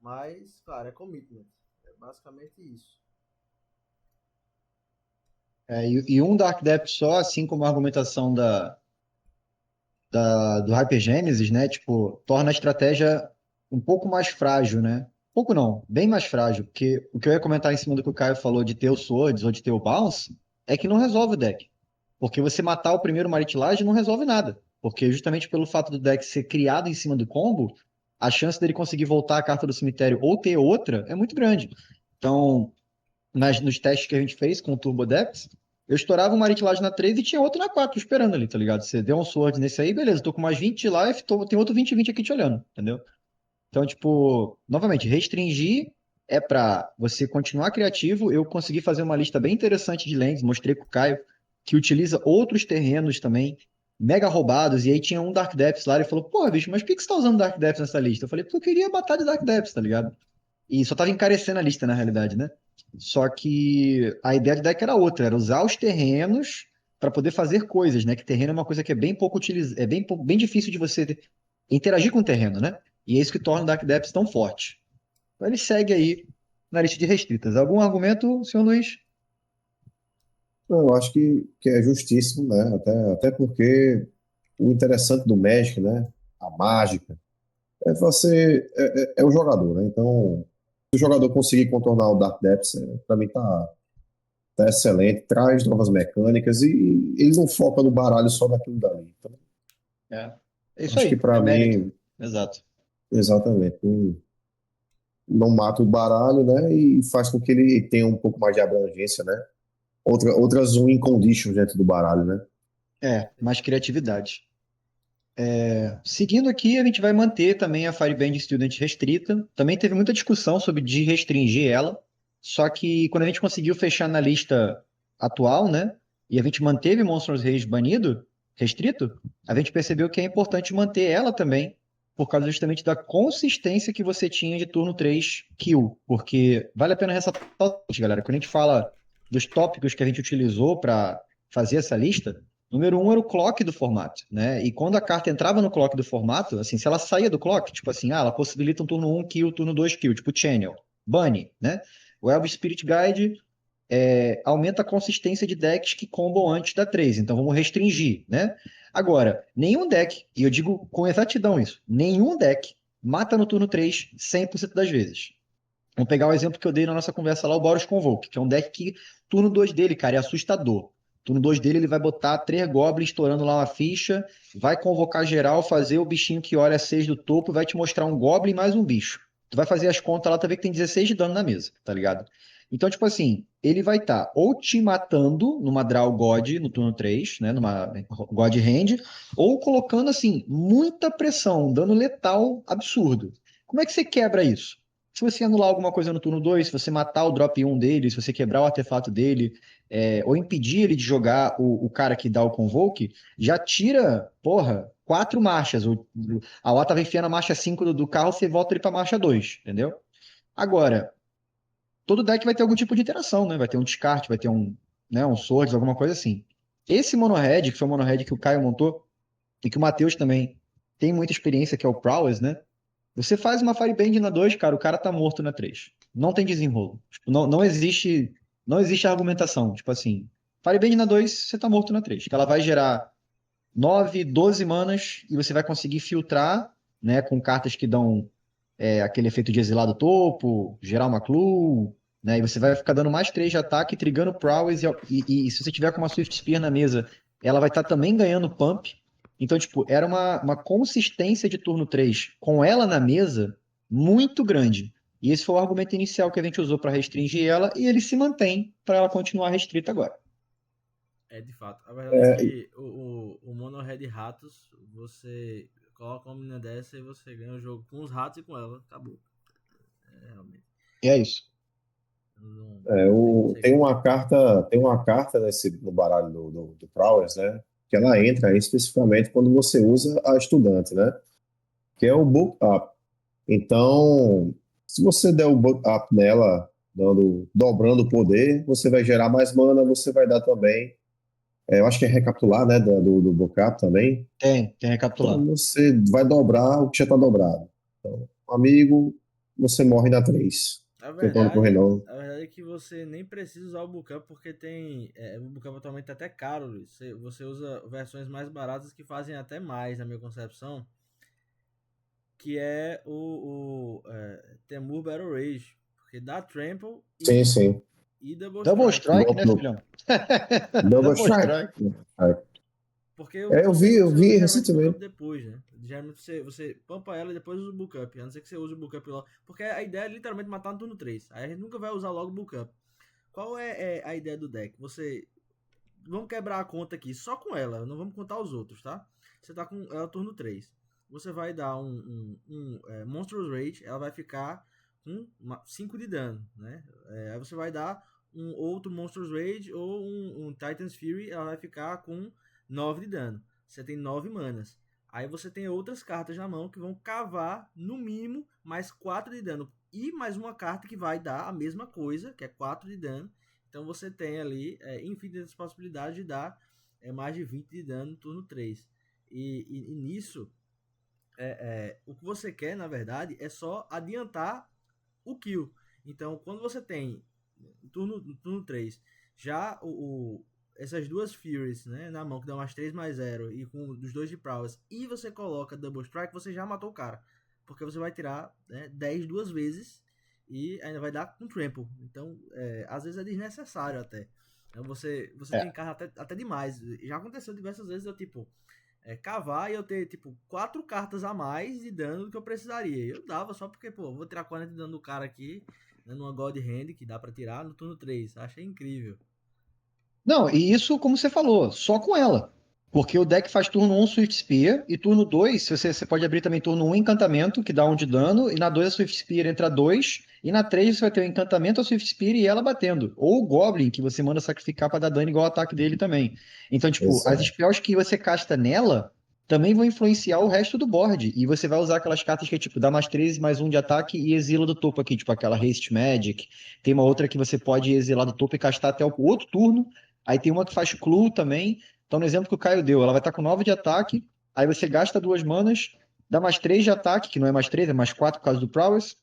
C: Mas, claro, é commitment. É basicamente isso.
B: E um Dark Depth só, assim como a argumentação do Hypergênesis, né? Tipo, torna a estratégia um pouco mais frágil, né? Pouco não, bem mais frágil, porque o que eu ia comentar em cima do que o Caio falou de ter o Swords ou de ter o Bounce é que não resolve o deck. Porque você matar o primeiro Maritilage não resolve nada. Porque justamente pelo fato do deck ser criado em cima do combo, a chance dele conseguir voltar a carta do cemitério ou ter outra é muito grande. Então, nos testes que a gente fez com o Turbo Depths, eu estourava um Maritilage na 3 e tinha outro na 4 esperando ali, tá ligado? Você deu um Sword nesse aí, beleza, tô com mais 20 de life, tem outro 20 aqui te olhando, entendeu? Então, tipo, novamente, restringir é pra você continuar criativo. Eu consegui fazer uma lista bem interessante de lands, mostrei pro Caio, que utiliza outros terrenos também, mega roubados, e aí tinha um Dark Depths lá, ele falou, pô, bicho, mas por que você tá usando Dark Depths nessa lista? Eu falei, porque eu queria matar de Dark Depths, tá ligado? E só tava encarecendo a lista, na realidade, né? Só que a ideia do deck era outra, era usar os terrenos para poder fazer coisas, né? Que terreno é uma coisa que é bem pouco utilizada, é bem difícil de você interagir com o terreno, né? E é isso que torna o Dark Depths tão forte. Então ele segue aí na lista de restritas. Algum argumento, senhor Luiz?
D: Não, eu acho que é justíssimo, né? Até porque o interessante do Magic, né? A mágica, é o jogador, né? Então, se o jogador conseguir contornar o Dark Depths, para mim tá excelente, traz novas mecânicas e ele não foca no baralho só naquilo dali. Então,
B: É isso
D: acho que
B: aí,
D: para
B: é mérito.
D: mim,
B: Exato.
D: exatamente, não mata o baralho, né? E faz com que ele tenha um pouco mais de abrangência, né? Outras win conditions dentro do baralho, né?
B: Mais criatividade. Seguindo aqui, a gente vai manter também a Fireband Student restrita. Também teve muita discussão sobre de restringir ela, só que quando a gente conseguiu fechar na lista atual, né, e a gente manteve Monsters Rage banido, restrito, a gente percebeu que é importante manter ela também, por causa justamente da consistência que você tinha de turno 3 kill. Porque vale a pena ressaltar, galera, quando a gente fala dos tópicos que a gente utilizou para fazer essa lista, número um era o clock do formato, né? E quando a carta entrava no clock do formato, assim, se ela saía do clock, tipo assim, ela possibilita um turno 1 kill, turno 2 kill, tipo Channel, Bunny, né? O Elvish Spirit Guide aumenta a consistência de decks que combam antes da 3, então vamos restringir, né? Agora, nenhum deck, e eu digo com exatidão isso, nenhum deck mata no turno 3 100% das vezes. Vamos pegar o exemplo que eu dei na nossa conversa lá, o Boros Convoke, que é um deck que turno 2 dele, cara, é assustador. Turno 2 dele, ele vai botar 3 goblins estourando lá uma ficha, vai convocar geral, fazer o bichinho que olha 6 do topo, vai te mostrar um goblin mais um bicho. Tu vai fazer as contas lá, tu vê que tem 16 de dano na mesa, tá ligado? Então, tipo assim, ele vai estar ou te matando numa Draw God no turno 3, né? Numa God Hand, ou colocando, assim, muita pressão, um dano letal absurdo. Como é que você quebra isso? Se você anular alguma coisa no turno 2, se você matar o drop 1 dele, se você quebrar o artefato dele, ou impedir ele de jogar o cara que dá o convoke, já tira, porra, 4 marchas. A Lá tava enfiando a marcha 5 do carro, você volta ele pra marcha 2, entendeu? Agora, todo deck vai ter algum tipo de interação, né? Vai ter um descarte, vai ter um swords, alguma coisa assim. Esse mono-red, que foi o mono-red que o Caio montou, e que o Matheus também tem muita experiência, que é o Prowess, né? Você faz uma Fireband na 2, cara, o cara tá morto na 3. Não tem desenrolo. Tipo, não existe argumentação. Tipo assim, Fireband na 2, você tá morto na 3. Que ela vai gerar 9, 12 manas e você vai conseguir filtrar, né, com cartas que dão aquele efeito de exilar do topo, gerar uma clue, né? E você vai ficar dando mais 3 de ataque, trigando Prowess, e se você tiver com uma Swift Spear na mesa, ela vai estar também ganhando pump. Então, tipo, era uma consistência de turno 3 com ela na mesa muito grande. E esse foi o argumento inicial que a gente usou para restringir ela, e ele se mantém para ela continuar restrita agora.
C: De fato. A verdade é que o Mono Red Ratos, você coloca uma menina dessa e você ganha o jogo com os ratos e com ela. Acabou. Realmente.
B: E é isso.
D: Tem uma carta no baralho do Prowess, né? Que ela entra aí especificamente quando você usa a estudante, né? Que é o Book Up. Então, se você der o Book Up nela, dobrando o poder, você vai gerar mais mana, você vai dar também. Eu acho que é recapitular, né? Do Book Up também.
B: Tem recapitular.
D: Então você vai dobrar o que já está dobrado. Então, amigo, você morre na 3.
C: A verdade é que você nem precisa usar o Bookup porque tem. O Bookup atualmente tá até caro, Luiz. Você usa versões mais baratas que fazem até mais, na minha concepção. Que é o Temur Battle Rage. Porque dá Trample
D: Sim.
C: e
B: Double Strike, né, filhão?
D: Double Strike.
C: Porque
D: eu vi recentemente.
C: Depois, né? Geralmente você pampa ela e depois usa o Bookup. A não ser que você use o Bookup logo. Porque a ideia é literalmente matar no turno 3. Aí a gente nunca vai usar logo o Bookup. Qual é a ideia do deck? Vamos quebrar a conta aqui só com ela. Não vamos contar os outros, tá? Você tá com ela turno 3. Você vai dar um Monstrous Rage. Ela vai ficar com 5 de dano, né? Aí você vai dar um outro Monstrous Rage ou um Titan's Fury. Ela vai ficar com 9 de dano. Você tem 9 manas. Aí você tem outras cartas na mão que vão cavar, no mínimo, mais 4 de dano. E mais uma carta que vai dar a mesma coisa, que é 4 de dano. Então você tem ali infinitas possibilidades de dar mais de 20 de dano no turno 3. E nisso, o que você quer, na verdade, é só adiantar o kill. Então, quando você tem, no turno 3, já essas duas Furies, né, na mão, que dá mais 3/0 e com os 2 de Prowess, e você coloca Double Strike, você já matou o cara. Porque você vai tirar 10 duas vezes e ainda vai dar com Trample. Então, às vezes é desnecessário até. Então, você tem carta até demais. Já aconteceu diversas vezes eu, cavar e eu ter, 4 cartas a mais de dano do que eu precisaria. Eu dava só porque, vou tirar 40 de dano do cara aqui, né, numa God Hand, que dá pra tirar no turno 3. Achei incrível.
B: Não, e isso, como você falou, só com ela. Porque o deck faz turno 1 Swift Spear, e turno 2, você pode abrir também turno 1 encantamento, que dá 1 de dano, e na 2 a Swift Spear entra 2, e na 3 você vai ter o encantamento, a Swift Spear e ela batendo. Ou o Goblin, que você manda sacrificar para dar dano igual ao ataque dele também. Então, as spells que você casta nela também vão influenciar o resto do board. E você vai usar aquelas cartas que dá mais 13, mais 1 de ataque e exila do topo aqui, aquela Haste Magic. Tem uma outra que você pode exilar do topo e castar até o outro turno. Aí tem uma que faz clue também. Então, no exemplo que o Caio deu, ela vai estar com 9 de ataque, aí você gasta 2 manas, dá mais 3 de ataque, que não é mais 3, é mais 4 por causa do Prowess.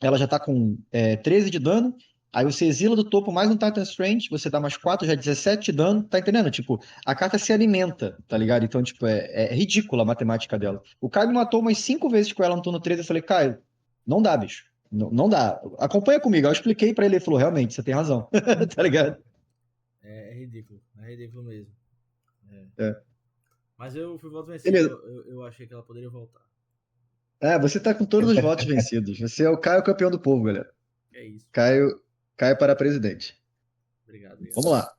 B: Ela já está com 13 de dano. Aí você exila do topo mais um Titan Strange, você dá mais 4, já 17 de dano, tá entendendo? A carta se alimenta, tá ligado? Então, é ridícula a matemática dela. O Caio me matou umas 5 vezes com ela no turno 13, eu falei, Caio, não dá, bicho. Não dá. Acompanha comigo. Eu expliquei pra ele, ele falou, realmente, você tem razão. Tá ligado?
C: É ridículo. É ridículo mesmo.
B: É.
C: Mas eu fui voto vencido.
B: Beleza.
C: Eu achei que ela poderia voltar.
B: Você tá com todos os votos vencidos. Você é o Caio campeão do povo, galera.
C: É isso.
B: Caio para presidente.
C: Obrigado.
B: Vamos lá.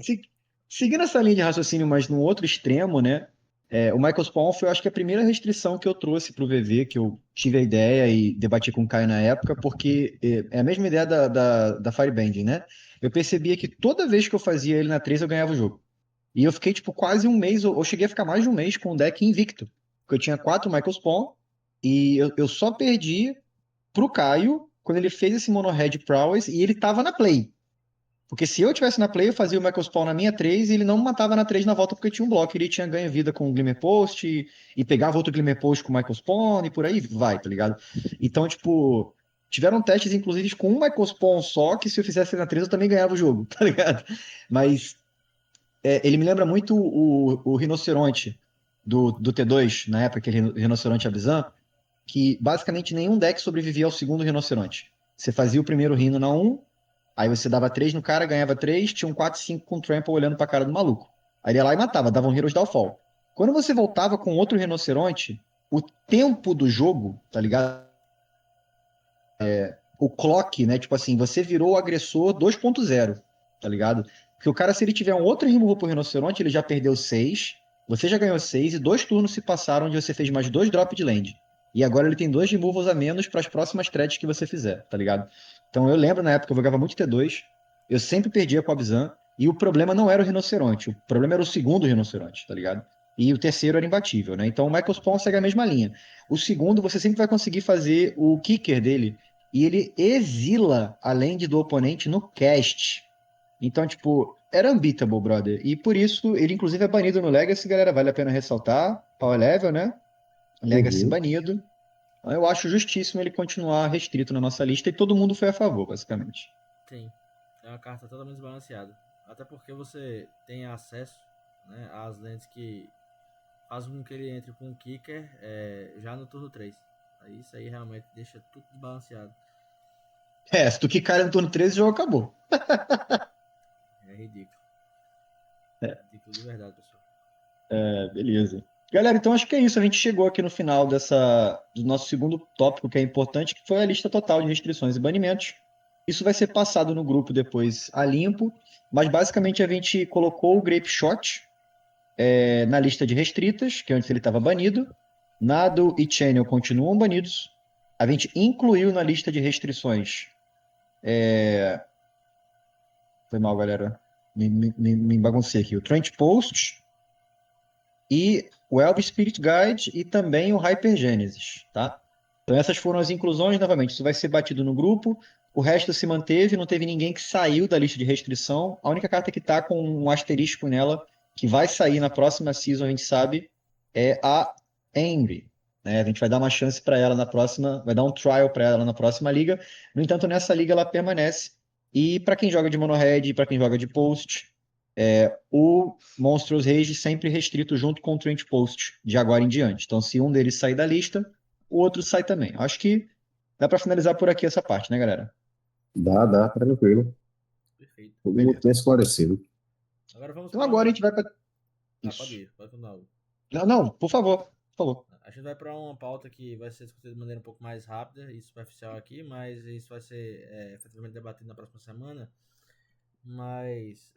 B: Se- Seguindo essa linha de raciocínio, mas no outro extremo, né? O Michael Spawn foi, eu acho que a primeira restrição que eu trouxe para o VV, que eu tive a ideia e debati com o Caio na época, porque é a mesma ideia da Firebending, né? Eu percebia que toda vez que eu fazia ele na 3, eu ganhava o jogo. E eu fiquei, tipo, quase um mês, ou cheguei a ficar mais de um mês com o deck invicto. Porque eu tinha 4 Michael Spawn, e eu só perdi pro Caio quando ele fez esse Mono Red Prowess e ele tava na play. Porque se eu tivesse na play, eu fazia o Michael Spawn na minha 3 e ele não me matava na 3 na volta porque tinha um bloco. Ele tinha ganho vida com o Glimmer Post e pegava outro Glimmer Post com o Michael Spawn e por aí vai, tá ligado? Então, tipo, tiveram testes, inclusive, com um Michael Spawn só, que se eu fizesse na 3 eu também ganhava o jogo, tá ligado? Mas ele me lembra muito o Rinoceronte do T2, na época, aquele Rinoceronte Abzan, que basicamente nenhum deck sobrevivia ao segundo Rinoceronte. Você fazia o primeiro Rino na 1, aí você dava 3 no cara, ganhava 3, tinha um 4, 5 com Trample olhando pra cara do maluco. Aí ele ia lá e matava, dava um Heroes Downfall. Quando você voltava com outro Rinoceronte, o tempo do jogo, tá ligado? O clock, né? Tipo assim, você virou o agressor 2.0, tá ligado? Porque o cara, se ele tiver um outro removal pro Rinoceronte, ele já perdeu 6, você já ganhou 6 e 2 turnos se passaram onde você fez mais 2 drop de land. E agora ele tem 2 removals a menos para as próximas threads que você fizer, tá ligado? Então eu lembro na época eu jogava muito T2, eu sempre perdia com a Abzan, e o problema não era o Rinoceronte, o problema era o segundo Rinoceronte, tá ligado? E o terceiro era imbatível, né? Então o Michael Spawn segue a mesma linha. O segundo, você sempre vai conseguir fazer o kicker dele, e ele exila a land do oponente no cast. Então, tipo, era unbeatable, brother. E por isso, ele inclusive é banido no Legacy, galera. Vale a pena ressaltar. Power level, né? Legacy
D: Uhum.
B: banido. Então, eu acho justíssimo ele continuar restrito na nossa lista e todo mundo foi a favor, basicamente.
C: Sim. É uma carta totalmente desbalanceada. Até porque você tem acesso, né, às lentes que fazem com que ele entre com o kicker já no turno 3. Aí isso aí realmente deixa tudo desbalanceado.
B: Se tu quicar no turno 13, o jogo acabou.
C: É ridículo.
B: É.
C: Ridículo de verdade, pessoal.
B: Beleza. Galera, então acho que é isso. A gente chegou aqui no final do nosso segundo tópico, que é importante, que foi a lista total de restrições e banimentos. Isso vai ser passado no grupo depois a limpo, mas basicamente a gente colocou o Grape Shot na lista de restritas, que é onde ele estava banido. Nado e Channel continuam banidos. A gente incluiu na lista de restrições. Foi mal, galera. Me baguncei aqui. O Trench Post e o Elf Spirit Guide e também o Hypergenesis, tá? Então essas foram as inclusões, novamente, isso vai ser batido no grupo, o resto se manteve, não teve ninguém que saiu da lista de restrição, a única carta que tá com um asterisco nela, que vai sair na próxima season, a gente sabe, é a Angry, né? A gente vai dar uma chance para ela na próxima, vai dar um trial para ela na próxima liga, no entanto, nessa liga ela permanece, e para quem joga de Mono Red e para quem joga de Post, o Monstrous Rage sempre restrito junto com o Trench Post de agora em diante. Então, se um deles sair da lista, o outro sai também. Acho que dá para finalizar por aqui essa parte, né, galera?
D: Dá, tranquilo.
C: Perfeito.
D: Tudo muito bem esclarecido.
C: Agora vamos
B: Então
C: para
B: agora a gente vai para
C: pode
B: isso.
C: ir, pode continuar.
B: Não, por favor, por favor.
C: A gente vai para uma pauta que vai ser discutida de maneira um pouco mais rápida e superficial aqui, mas isso vai ser efetivamente debatido na próxima semana. Mas,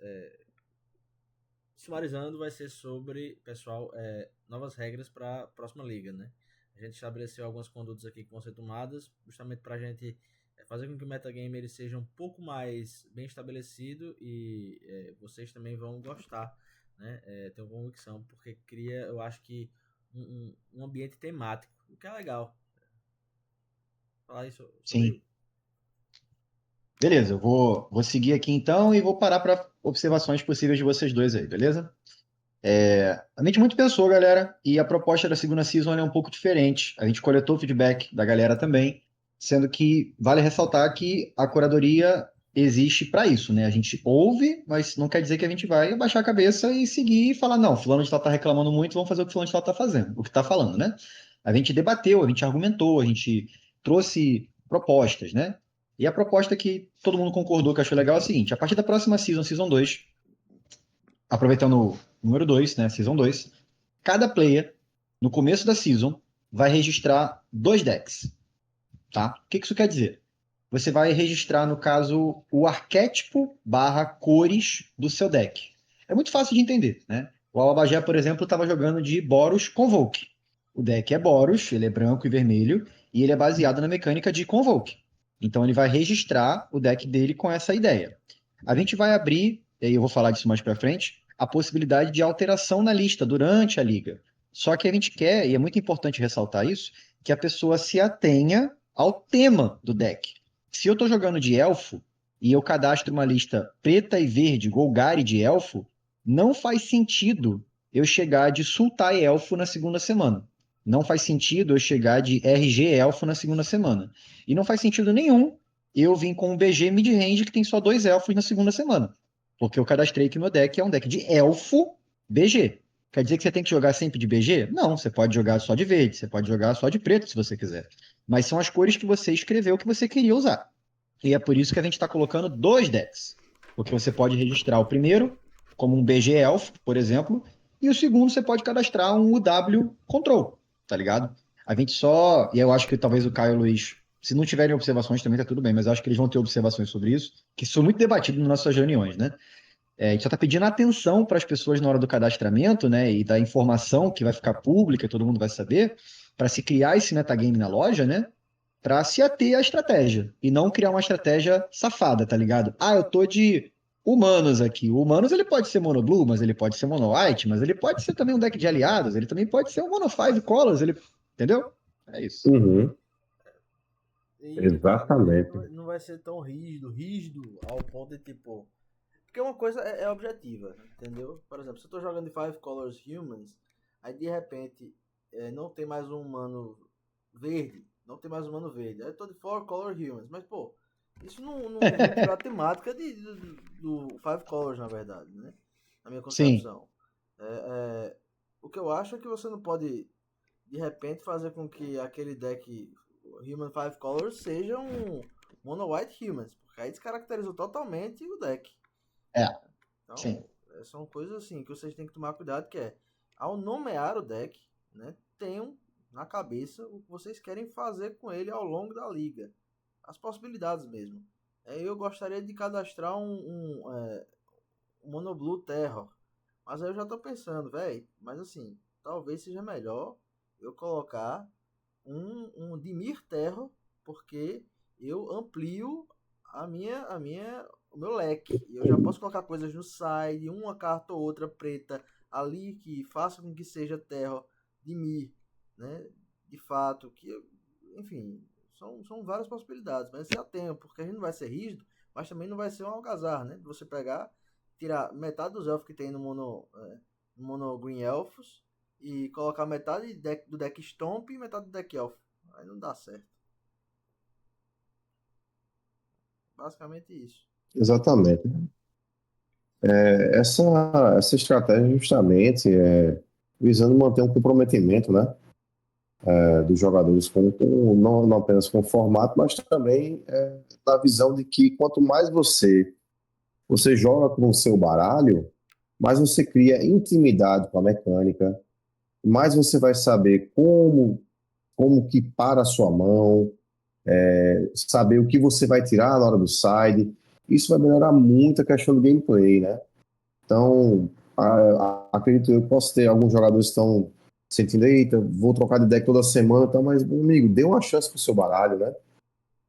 C: sumarizando, vai ser sobre, pessoal, novas regras para a próxima liga, né? A gente estabeleceu algumas condutas aqui que vão ser tomadas, justamente para a gente fazer com que o metagame ele seja um pouco mais bem estabelecido e vocês também vão gostar, né? Tenho convicção, porque cria, eu acho que, um ambiente temático, o que é legal. Falar isso sobre
B: Sim. Beleza, eu vou seguir aqui então e vou parar para observações possíveis de vocês dois aí, beleza? A gente muito pensou, galera, e a proposta da segunda season é um pouco diferente. A gente coletou feedback da galera também, sendo que vale ressaltar que a curadoria existe para isso, né? A gente ouve, mas não quer dizer que a gente vai abaixar a cabeça e seguir e falar, não, fulano de tal tá reclamando muito, vamos fazer o que fulano de tal tá fazendo, o que tá falando, né? A gente debateu, a gente argumentou, a gente trouxe propostas, né? E a proposta que todo mundo concordou que achou legal é a seguinte: a partir da próxima Season, Season 2, aproveitando o número 2, né, Season 2, cada player, no começo da Season, vai registrar 2 decks, tá? O que isso quer dizer? Você vai registrar, no caso, o arquétipo barra cores do seu deck. É muito fácil de entender, né? O Alabajé, por exemplo, estava jogando de Boros Convoke. O deck é Boros, ele é branco e vermelho, e ele é baseado na mecânica de Convoke. Então ele vai registrar o deck dele com essa ideia. A gente vai abrir, e aí eu vou falar disso mais para frente, a possibilidade de alteração na lista durante a liga. Só que a gente quer, e é muito importante ressaltar isso, que a pessoa se atenha ao tema do deck. Se eu estou jogando de elfo e eu cadastro uma lista preta e verde, Golgari de elfo, não faz sentido eu chegar de Sultai elfo na segunda semana. Não faz sentido eu chegar de RG elfo na segunda semana. E não faz sentido nenhum eu vim com um BG mid-range que tem só 2 elfos na segunda semana. Porque eu cadastrei que meu deck é um deck de elfo BG. Quer dizer que você tem que jogar sempre de BG? Não, você pode jogar só de verde, você pode jogar só de preto se você quiser. Mas são as cores que você escreveu que você queria usar. E é por isso que a gente está colocando 2 decks. Porque você pode registrar o primeiro como um BG Elf, por exemplo, e o segundo você pode cadastrar um UW Control, tá ligado? A gente só, e eu acho que talvez o Caio e o Luiz, se não tiverem observações também tá tudo bem, mas eu acho que eles vão ter observações sobre isso, que isso foi muito debatido nas nossas reuniões, né? A gente só está pedindo atenção para as pessoas na hora do cadastramento, né? E da informação que vai ficar pública, todo mundo vai saber, para se criar esse metagame na loja, né? Para se ater à estratégia e não criar uma estratégia safada, tá ligado? Ah, eu tô de humanos aqui. O humanos ele pode ser mono blue, mas ele pode ser mono white, mas ele pode ser também um deck de aliados, ele também pode ser um mono five colors, ele, entendeu? É isso.
D: Uhum,
C: E
D: exatamente.
C: não vai ser tão rígido ao ponto de tipo. Porque uma coisa é objetiva, entendeu? Por exemplo, se eu tô jogando de Five Colors Humans, aí de repente não tem mais um humano verde, não tem mais um humano verde. Aí eu tô de Four Color Humans, mas pô, isso não tira a temática do Five Colors, na verdade, né? Na minha
B: Sim.
C: concepção. O que eu acho é que você não pode, de repente, fazer com que aquele deck Human Five Colors seja um Mono White Humans, porque aí descaracterizou totalmente o deck.
B: É,
C: Então,
B: sim.
C: são coisas assim que vocês têm que tomar cuidado, que ao nomear o deck, né, tenham na cabeça o que vocês querem fazer com ele ao longo da liga. As possibilidades mesmo. Eu gostaria de cadastrar um Mono Blue Terror. Mas aí eu já tô pensando, velho, mas assim, talvez seja melhor eu colocar um Dimir Terror, porque eu amplio o meu leque. Eu já posso colocar coisas no side, uma carta ou outra preta ali que faça com que seja terra de mir, né? De fato, que enfim, são várias possibilidades, mas se atenha, porque a gente não vai ser rígido, mas também não vai ser um algazarra, né? Você pegar, tirar metade dos elfos que tem no mono Green Elfos e colocar metade do deck Stomp e metade do deck Elf. Aí não dá certo. Basicamente isso.
D: Exatamente. Essa estratégia justamente é visando manter um comprometimento, né, dos jogadores não apenas com o formato, mas também na visão de que quanto mais você joga com o seu baralho, mais você cria intimidade com a mecânica, mais você vai saber como que para a sua mão, saber o que você vai tirar na hora do side. Isso vai melhorar muito a questão do gameplay, né? Então, acredito eu que posso ter alguns jogadores que estão sentindo, eita, vou trocar de deck toda semana, então, mas, meu amigo, dê uma chance pro seu baralho, né?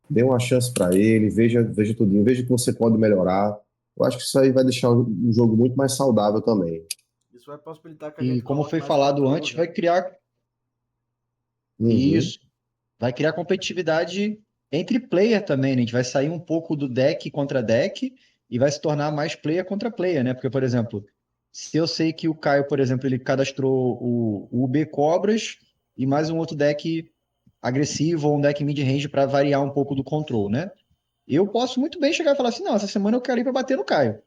D: Dê uma chance para ele, veja tudinho, veja o que você pode melhorar. Eu acho que isso aí vai deixar o jogo muito mais saudável também.
C: Isso vai possibilitar que a
B: E
C: gente
B: como
C: coloque
B: foi
C: mais
B: falado
C: controles,
B: antes, vai
C: né?
B: criar
D: Uhum.
B: isso. Vai criar competitividade entre player também, né? A gente vai sair um pouco do deck contra deck e vai se tornar mais player contra player, né? Porque, por exemplo, se eu sei que o Caio, por exemplo, ele cadastrou o UB Cobras e mais um outro deck agressivo ou um deck mid-range para variar um pouco do control, né? Eu posso muito bem chegar e falar assim, não, essa semana eu quero ir para bater no Caio,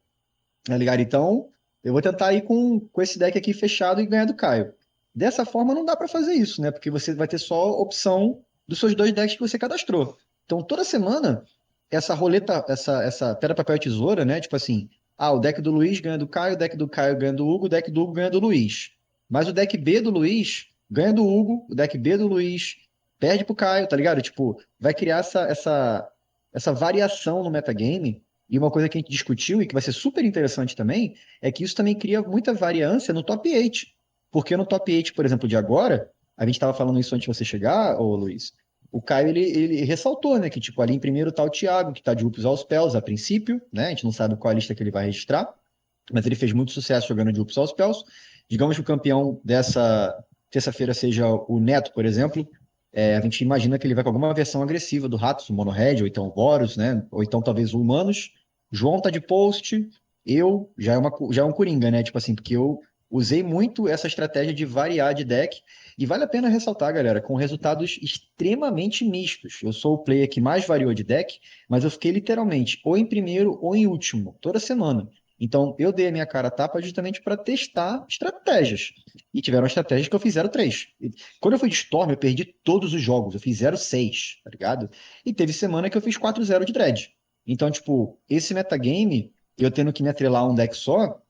B: tá ligado? Então, eu vou tentar ir com esse deck aqui fechado e ganhar do Caio. Dessa forma, não dá para fazer isso, né? Porque você vai ter só opção dos seus 2 decks que você cadastrou. Então, toda semana, essa roleta, essa pedra, papel e tesoura, né? Tipo assim, o deck do Luiz ganha do Caio, o deck do Caio ganha do Hugo, o deck do Hugo ganha do Luiz. Mas o deck B do Luiz ganha do Hugo, o deck B do Luiz perde pro Caio, tá ligado? Tipo, vai criar essa variação no metagame. E uma coisa que a gente discutiu e que vai ser super interessante também é que isso também cria muita variância no top 8. Porque no top 8, por exemplo, de agora, a gente estava falando isso antes de você chegar, ô Luiz. O Caio, ele ressaltou, né, que, tipo, ali em primeiro tá o Thiago, que tá de Upos aos Pels a princípio, né, a gente não sabe qual a lista que ele vai registrar, mas ele fez muito sucesso jogando de Upos aos Pels. Digamos que o campeão dessa terça-feira seja o Neto, por exemplo, a gente imagina que ele vai com alguma versão agressiva do Ratos, o Mono Red, ou então o Boros, né, ou então talvez o Humanos. João tá de Post, já é um Coringa, né, tipo assim, porque eu usei muito essa estratégia de variar de deck, e vale a pena ressaltar, galera, com resultados extremamente mistos. Eu sou o player que mais variou de deck, mas eu fiquei literalmente ou em primeiro ou em último, toda semana. Então, eu dei a minha cara a tapa justamente para testar estratégias. E tiveram estratégias que eu fiz 0-3. Quando eu fui de Storm, eu perdi todos os jogos. Eu fiz 0-6, tá ligado? E teve semana que eu fiz 4-0 de Dread. Então, tipo, esse metagame, eu tendo que me atrelar a um deck só,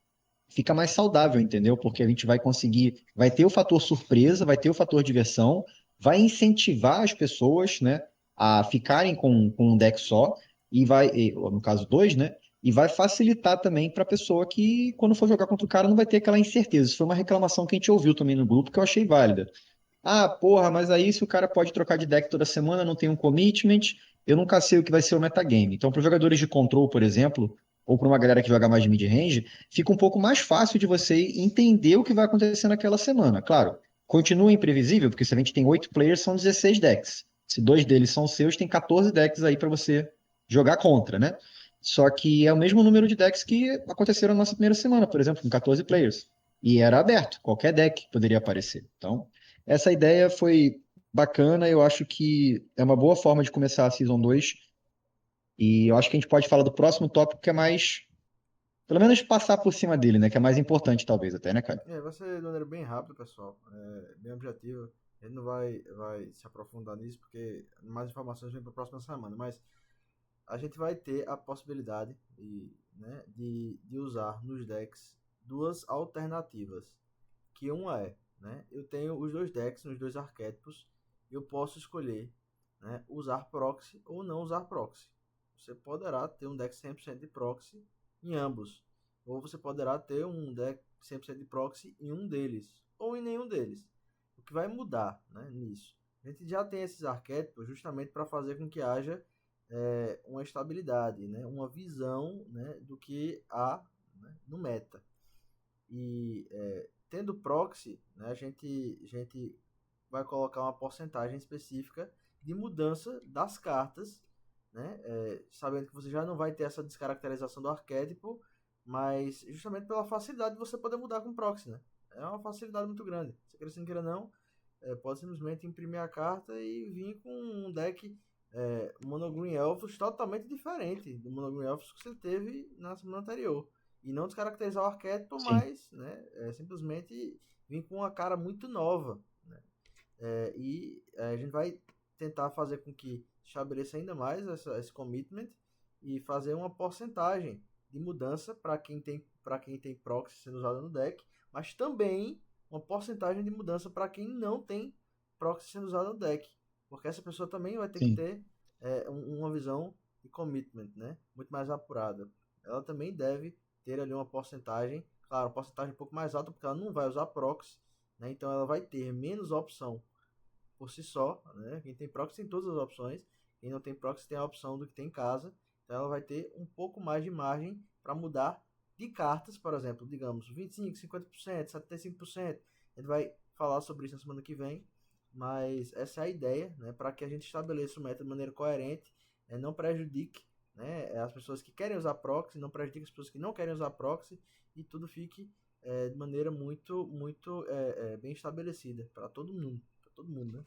B: fica mais saudável, entendeu? Porque a gente vai conseguir, vai ter o fator surpresa, vai ter o fator diversão, vai incentivar as pessoas, né, a ficarem com um deck só, no caso dois, né, e vai facilitar também para a pessoa que, quando for jogar contra o cara, não vai ter aquela incerteza. Isso foi uma reclamação que a gente ouviu também no grupo, que eu achei válida. Porra, mas aí se o cara pode trocar de deck toda semana, não tem um commitment, eu nunca sei o que vai ser o metagame. Então, para os jogadores de control, por exemplo, ou para uma galera que joga mais de mid-range, fica um pouco mais fácil de você entender o que vai acontecer naquela semana. Claro, continua imprevisível, porque se a gente tem 8 players, são 16 decks. Se dois deles são seus, tem 14 decks aí para você jogar contra, né? Só que é o mesmo número de decks que aconteceram na nossa primeira semana, por exemplo, com 14 players. E era aberto, qualquer deck poderia aparecer. Então, essa ideia foi bacana, eu acho que é uma boa forma de começar a Season 2. E eu acho que a gente pode falar do próximo tópico que é mais, pelo menos passar por cima dele, né? Que é mais importante, talvez, até, né, cara?
A: Vai ser de maneira bem rápida, pessoal. Bem objetivo. A gente não vai se aprofundar nisso, porque mais informações vêm para a próxima semana. Mas a gente vai ter a possibilidade de usar nos decks duas alternativas. Que uma né, eu tenho os dois decks nos dois arquétipos. Eu posso escolher, né, usar proxy ou não usar proxy. Você poderá ter um deck 100% de proxy em ambos. Ou você poderá ter um deck 100% de proxy em um deles. Ou em nenhum deles. O que vai mudar, né, nisso? A gente já tem esses arquétipos justamente para fazer com que haja uma estabilidade, né, uma visão, né, do que há, né, no meta. E tendo proxy, né, a gente vai colocar uma porcentagem específica de mudança das cartas, né, sabendo que você já não vai ter essa descaracterização do arquétipo, mas justamente pela facilidade de você poder mudar com proxy, né? É uma facilidade muito grande. Se queira sim, queira não, pode simplesmente imprimir a carta e vir com um deck Mono Green Elves totalmente diferente do Mono Green Elves que você teve na semana anterior. E não descaracterizar o arquétipo,
B: Sim.
A: mas simplesmente vir com uma cara muito nova. Né? A gente vai tentar fazer com que estabeleça ainda mais esse commitment e fazer uma porcentagem de mudança para quem tem proxy sendo usado no deck, mas também uma porcentagem de mudança para quem não tem proxy sendo usado no deck, porque essa pessoa também vai ter
B: Sim.
A: que ter uma visão de commitment, né, muito mais apurada. Ela também deve ter ali uma porcentagem, claro, uma porcentagem um pouco mais alta, porque ela não vai usar proxy, né, então ela vai ter menos opção por si só, né? Quem tem proxy tem todas as opções, quem não tem proxy tem a opção do que tem em casa, então ela vai ter um pouco mais de margem para mudar de cartas, por exemplo, digamos 25%, 50%, 75%, a gente vai falar sobre isso na semana que vem, mas essa é a ideia, né? Para que a gente estabeleça o método de maneira coerente, não prejudique, né, as pessoas que querem usar proxy, não prejudique as pessoas que não querem usar proxy, e tudo fique de maneira muito bem estabelecida para todo mundo. Todo mundo, né?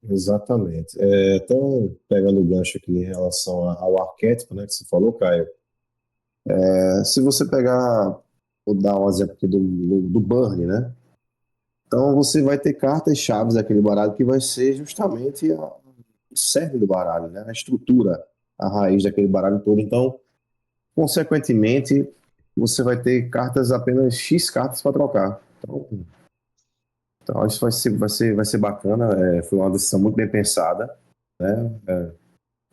D: Exatamente. Então, pegando o gancho aqui em relação ao arquétipo, né, que você falou, Caio, se você pegar, vou dar um exemplo aqui do Burn, né? Então, você vai ter cartas chaves daquele baralho que vai ser justamente o cerne do baralho, né? A estrutura. a raiz daquele baralho todo. Então, consequentemente, você vai ter cartas, apenas X cartas para trocar. Então, acho que vai ser bacana. Foi uma decisão muito bem pensada, né?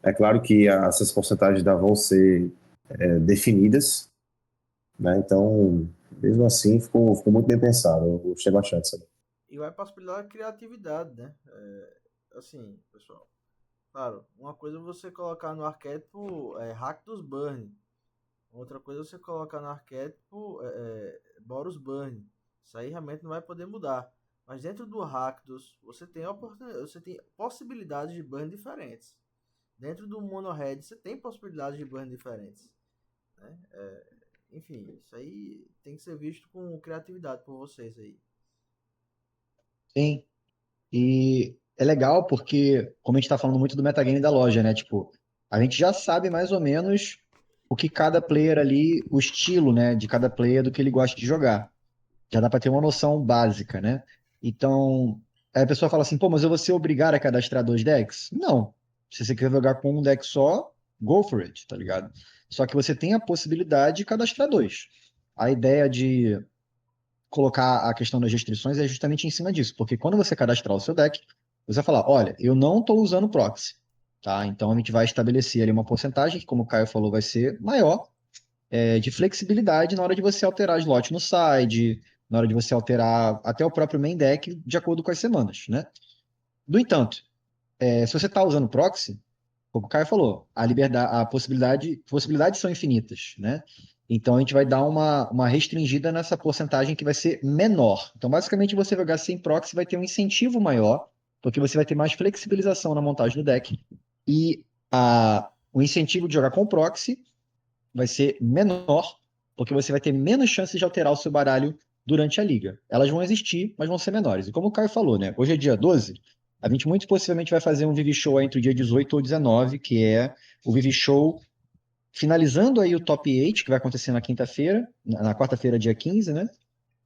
D: É claro que essas porcentagens ainda vão ser definidas, né? Então, mesmo assim, ficou muito bem pensado. Eu gostei bastante, sabe?
A: E vai possibilitar a criatividade, né? Assim, pessoal. Claro, uma coisa é você colocar no arquétipo Rakdos Burn. Outra coisa é você colocar no arquétipo Boros Burn. Isso aí realmente não vai poder mudar. Mas dentro do Rakdos, você tem possibilidades de burn diferentes. Dentro do Mono Red, você tem possibilidades de burn diferentes. Né? Enfim, isso aí tem que ser visto com criatividade por vocês aí.
B: Sim. E é legal porque, como a gente está falando muito do metagame da loja, né? Tipo, a gente já sabe mais ou menos o que cada player ali, o estilo, né, de cada player do que ele gosta de jogar. Já dá para ter uma noção básica, né? Então, aí a pessoa fala assim, pô, mas eu vou ser obrigado a cadastrar 2 decks? Não. Se você quer jogar com um deck só, go for it, tá ligado? Só que você tem a possibilidade de cadastrar 2. A ideia de colocar a questão das restrições é justamente em cima disso, porque quando você cadastrar o seu deck, você vai falar, olha, eu não estou usando proxy, tá? Então a gente vai estabelecer ali uma porcentagem que, como o Caio falou, vai ser maior, de flexibilidade na hora de você alterar slot no side, na hora de você alterar até o próprio main deck de acordo com as semanas, né? No entanto, se você está usando proxy, como o Caio falou, a liberdade, possibilidades são infinitas, né? Então a gente vai dar uma restringida nessa porcentagem que vai ser menor. Então, basicamente, você jogar sem proxy vai ter um incentivo maior, porque você vai ter mais flexibilização na montagem do deck. E o incentivo de jogar com proxy vai ser menor, porque você vai ter menos chances de alterar o seu baralho durante a liga. Elas vão existir, mas vão ser menores. E como o Caio falou, né? Hoje é dia 12, a gente muito possivelmente vai fazer um Vivi Show entre o dia 18 ou 19, que é o Vivi Show finalizando aí o top 8, que vai acontecer na quinta-feira, na quarta-feira, dia 15, né?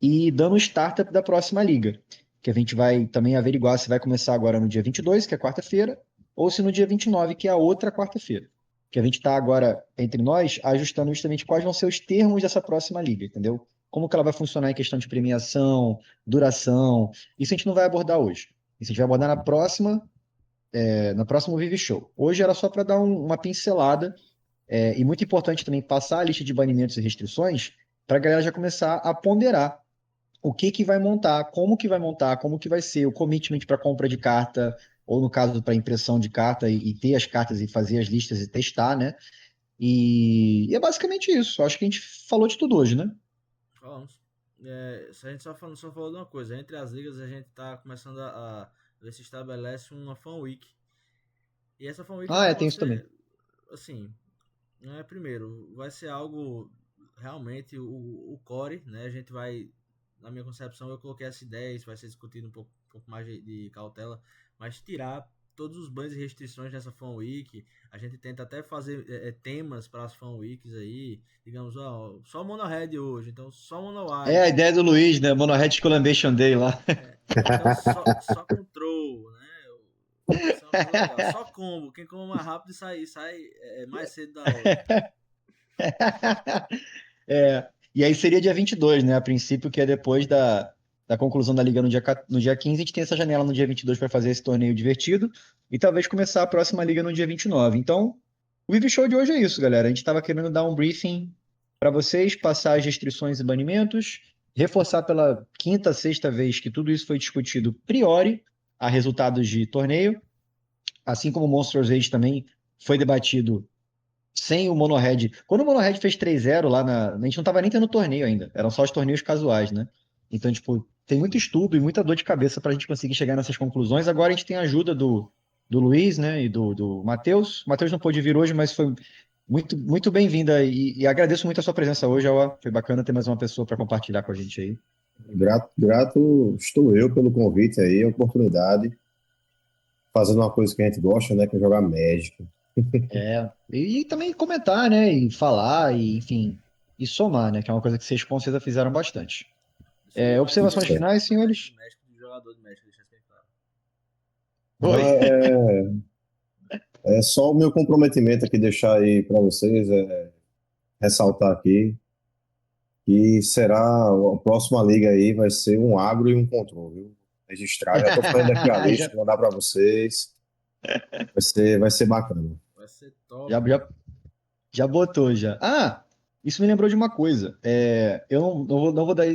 B: E dando o startup da próxima liga, que a gente vai também averiguar se vai começar agora no dia 22, que é quarta-feira, ou se no dia 29, que é a outra quarta-feira. Que a gente está agora, entre nós, ajustando justamente quais vão ser os termos dessa próxima liga, entendeu? Como que ela vai funcionar em questão de premiação, duração. Isso a gente não vai abordar hoje. Isso a gente vai abordar na próxima Vive Show. Hoje era só para dar uma pincelada, e muito importante também passar a lista de banimentos e restrições para a galera já começar a ponderar o que que vai montar, como que vai ser o commitment para compra de carta, ou no caso para impressão de carta e ter as cartas e fazer as listas e testar, né? E é basicamente isso. Acho que a gente falou de tudo hoje, né?
C: Falamos. Se a gente só falou de uma coisa, entre as ligas a gente tá começando a ver se estabelece uma fan week. E essa fan week
B: Ah,
C: ela
B: tem
C: pode
B: isso também.
C: ser, assim, primeiro, vai ser algo realmente o core, né? A gente vai, na minha concepção, eu coloquei essa ideia, isso vai ser discutido um pouco mais de cautela, mas tirar todos os bans e restrições dessa Fan Week. A gente tenta até fazer temas para as Fan Weeks aí, digamos, ó, só Mono Red hoje, então só Mono
B: É a
C: White.
B: ideia do Luiz, né? Mono Red Columbiation Day lá.
C: Então só control, né? Vai ser uma coisa legal. Só combo, quem come mais rápido sai mais cedo da loja.
B: E aí seria dia 22, né? A princípio, que é depois da conclusão da liga no dia 15, a gente tem essa janela no dia 22 para fazer esse torneio divertido e talvez começar a próxima liga no dia 29. Então, o Vive Show de hoje é isso, galera. A gente estava querendo dar um briefing para vocês, passar as restrições e banimentos, reforçar pela quinta, sexta vez que tudo isso foi discutido priori a resultados de torneio, assim como o Monsters Age também foi debatido sem o Monohead. Quando o Monohead fez 3-0 lá a gente não tava nem tendo torneio ainda. Eram só os torneios casuais, né? Então, tipo, tem muito estudo e muita dor de cabeça pra gente conseguir chegar nessas conclusões. Agora a gente tem a ajuda do Luiz, né? E do Matheus. O Matheus não pôde vir hoje, mas foi muito, muito bem-vinda. E agradeço muito a sua presença hoje, Aua. Foi bacana ter mais uma pessoa para compartilhar com a gente aí.
D: Grato estou eu pelo convite aí, a oportunidade, fazendo uma coisa que a gente gosta, né, que é jogar Magic.
B: E também comentar, né? E falar, e enfim, e somar, né? Que é uma coisa que vocês com certeza fizeram bastante.
C: Isso aí vai
B: Observações
C: ser
B: finais,
C: mais
B: senhores?
C: México do jogador de México, deixa isso bem claro.
D: Não,
B: Oi.
D: É só o meu comprometimento aqui, deixar aí para vocês, ressaltar aqui, que será a próxima liga aí, vai ser um agro e um controle, viu? Registrar, já estou fazendo aqui a lista,
B: Já,
D: vou mandar para vocês, vai ser bacana.
C: Vai ser
B: já,
C: top.
B: já, já botou, já. Ah, isso me lembrou de uma coisa. Eu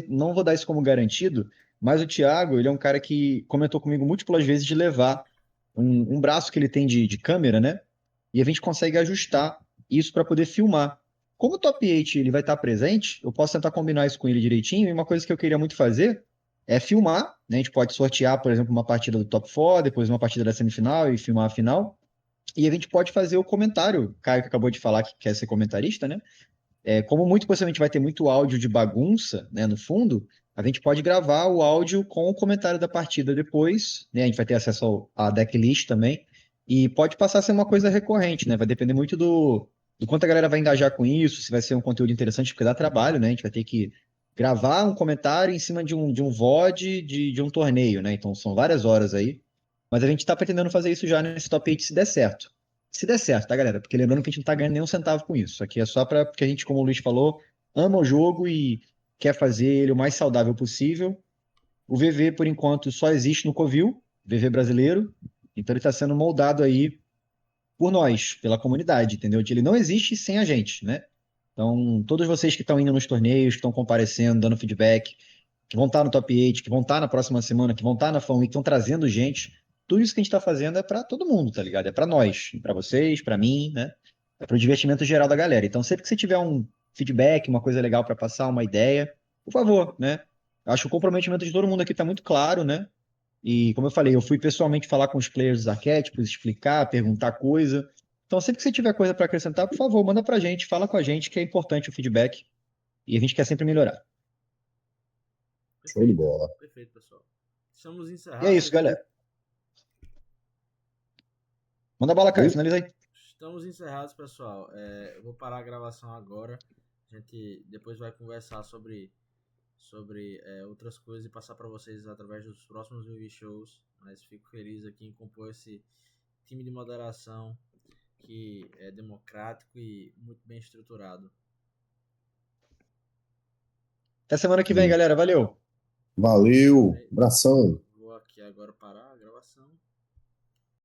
B: não vou dar isso como garantido, mas o Thiago, ele é um cara que comentou comigo múltiplas vezes de levar um braço que ele tem de câmera, né? E a gente consegue ajustar isso para poder filmar. Como o Top 8 ele vai estar presente, eu posso tentar combinar isso com ele direitinho. E uma coisa que eu queria muito fazer é filmar, né? A gente pode sortear, por exemplo, uma partida do Top 4, depois uma partida da semifinal e filmar a final. E a gente pode fazer o comentário. O Caio que acabou de falar que quer ser comentarista, né? Como muito possivelmente vai ter muito áudio de bagunça, né, no fundo, a gente pode gravar o áudio com o comentário da partida depois, né? A gente vai ter acesso à decklist também. E pode passar a ser uma coisa recorrente, né? Vai depender muito do quanto a galera vai engajar com isso, se vai ser um conteúdo interessante, porque dá trabalho, né? A gente vai ter que gravar um comentário em cima de um VOD de um torneio, né? Então são várias horas aí. Mas a gente está pretendendo fazer isso já nesse top 8 se der certo. Se der certo, tá, galera? Porque lembrando que a gente não tá ganhando nenhum centavo com isso. Isso aqui é só para porque a gente, como o Luiz falou, ama o jogo e quer fazer ele o mais saudável possível. O VV, por enquanto, só existe no Covil, VV brasileiro. Então ele está sendo moldado aí por nós, pela comunidade, entendeu? Ele não existe sem a gente, né? Então, todos vocês que estão indo nos torneios, que estão comparecendo, dando feedback, que vão estar no top 8, que vão estar na próxima semana, que vão estar na Fan Week, que estão trazendo gente, tudo isso que a gente está fazendo é para todo mundo, tá ligado? É para nós, para vocês, para mim, né? É para o divertimento geral da galera. Então, sempre que você tiver um feedback, uma coisa legal para passar, uma ideia, por favor, né? Acho que o comprometimento de todo mundo aqui está muito claro, né? E, como eu falei, eu fui pessoalmente falar com os players dos arquétipos, explicar, perguntar coisa. Então, sempre que você tiver coisa para acrescentar, por favor, manda pra gente, fala com a gente, que é importante o feedback e a gente quer sempre melhorar.
D: Show de
C: Perfeito.
D: bola.
C: Perfeito, pessoal. Estamos
B: E é
C: encerrados.
B: isso, galera. Manda bala, Caio,
D: Oi?
B: finaliza aí.
C: Estamos encerrados, pessoal. Eu vou parar a gravação agora. A gente depois vai conversar sobre outras coisas e passar para vocês através dos próximos review shows. Mas fico feliz aqui em compor esse time de moderação que é democrático e muito bem estruturado.
B: Até semana que vem, galera. Valeu.
D: Valeu, abração.
C: Vou aqui agora parar a gravação.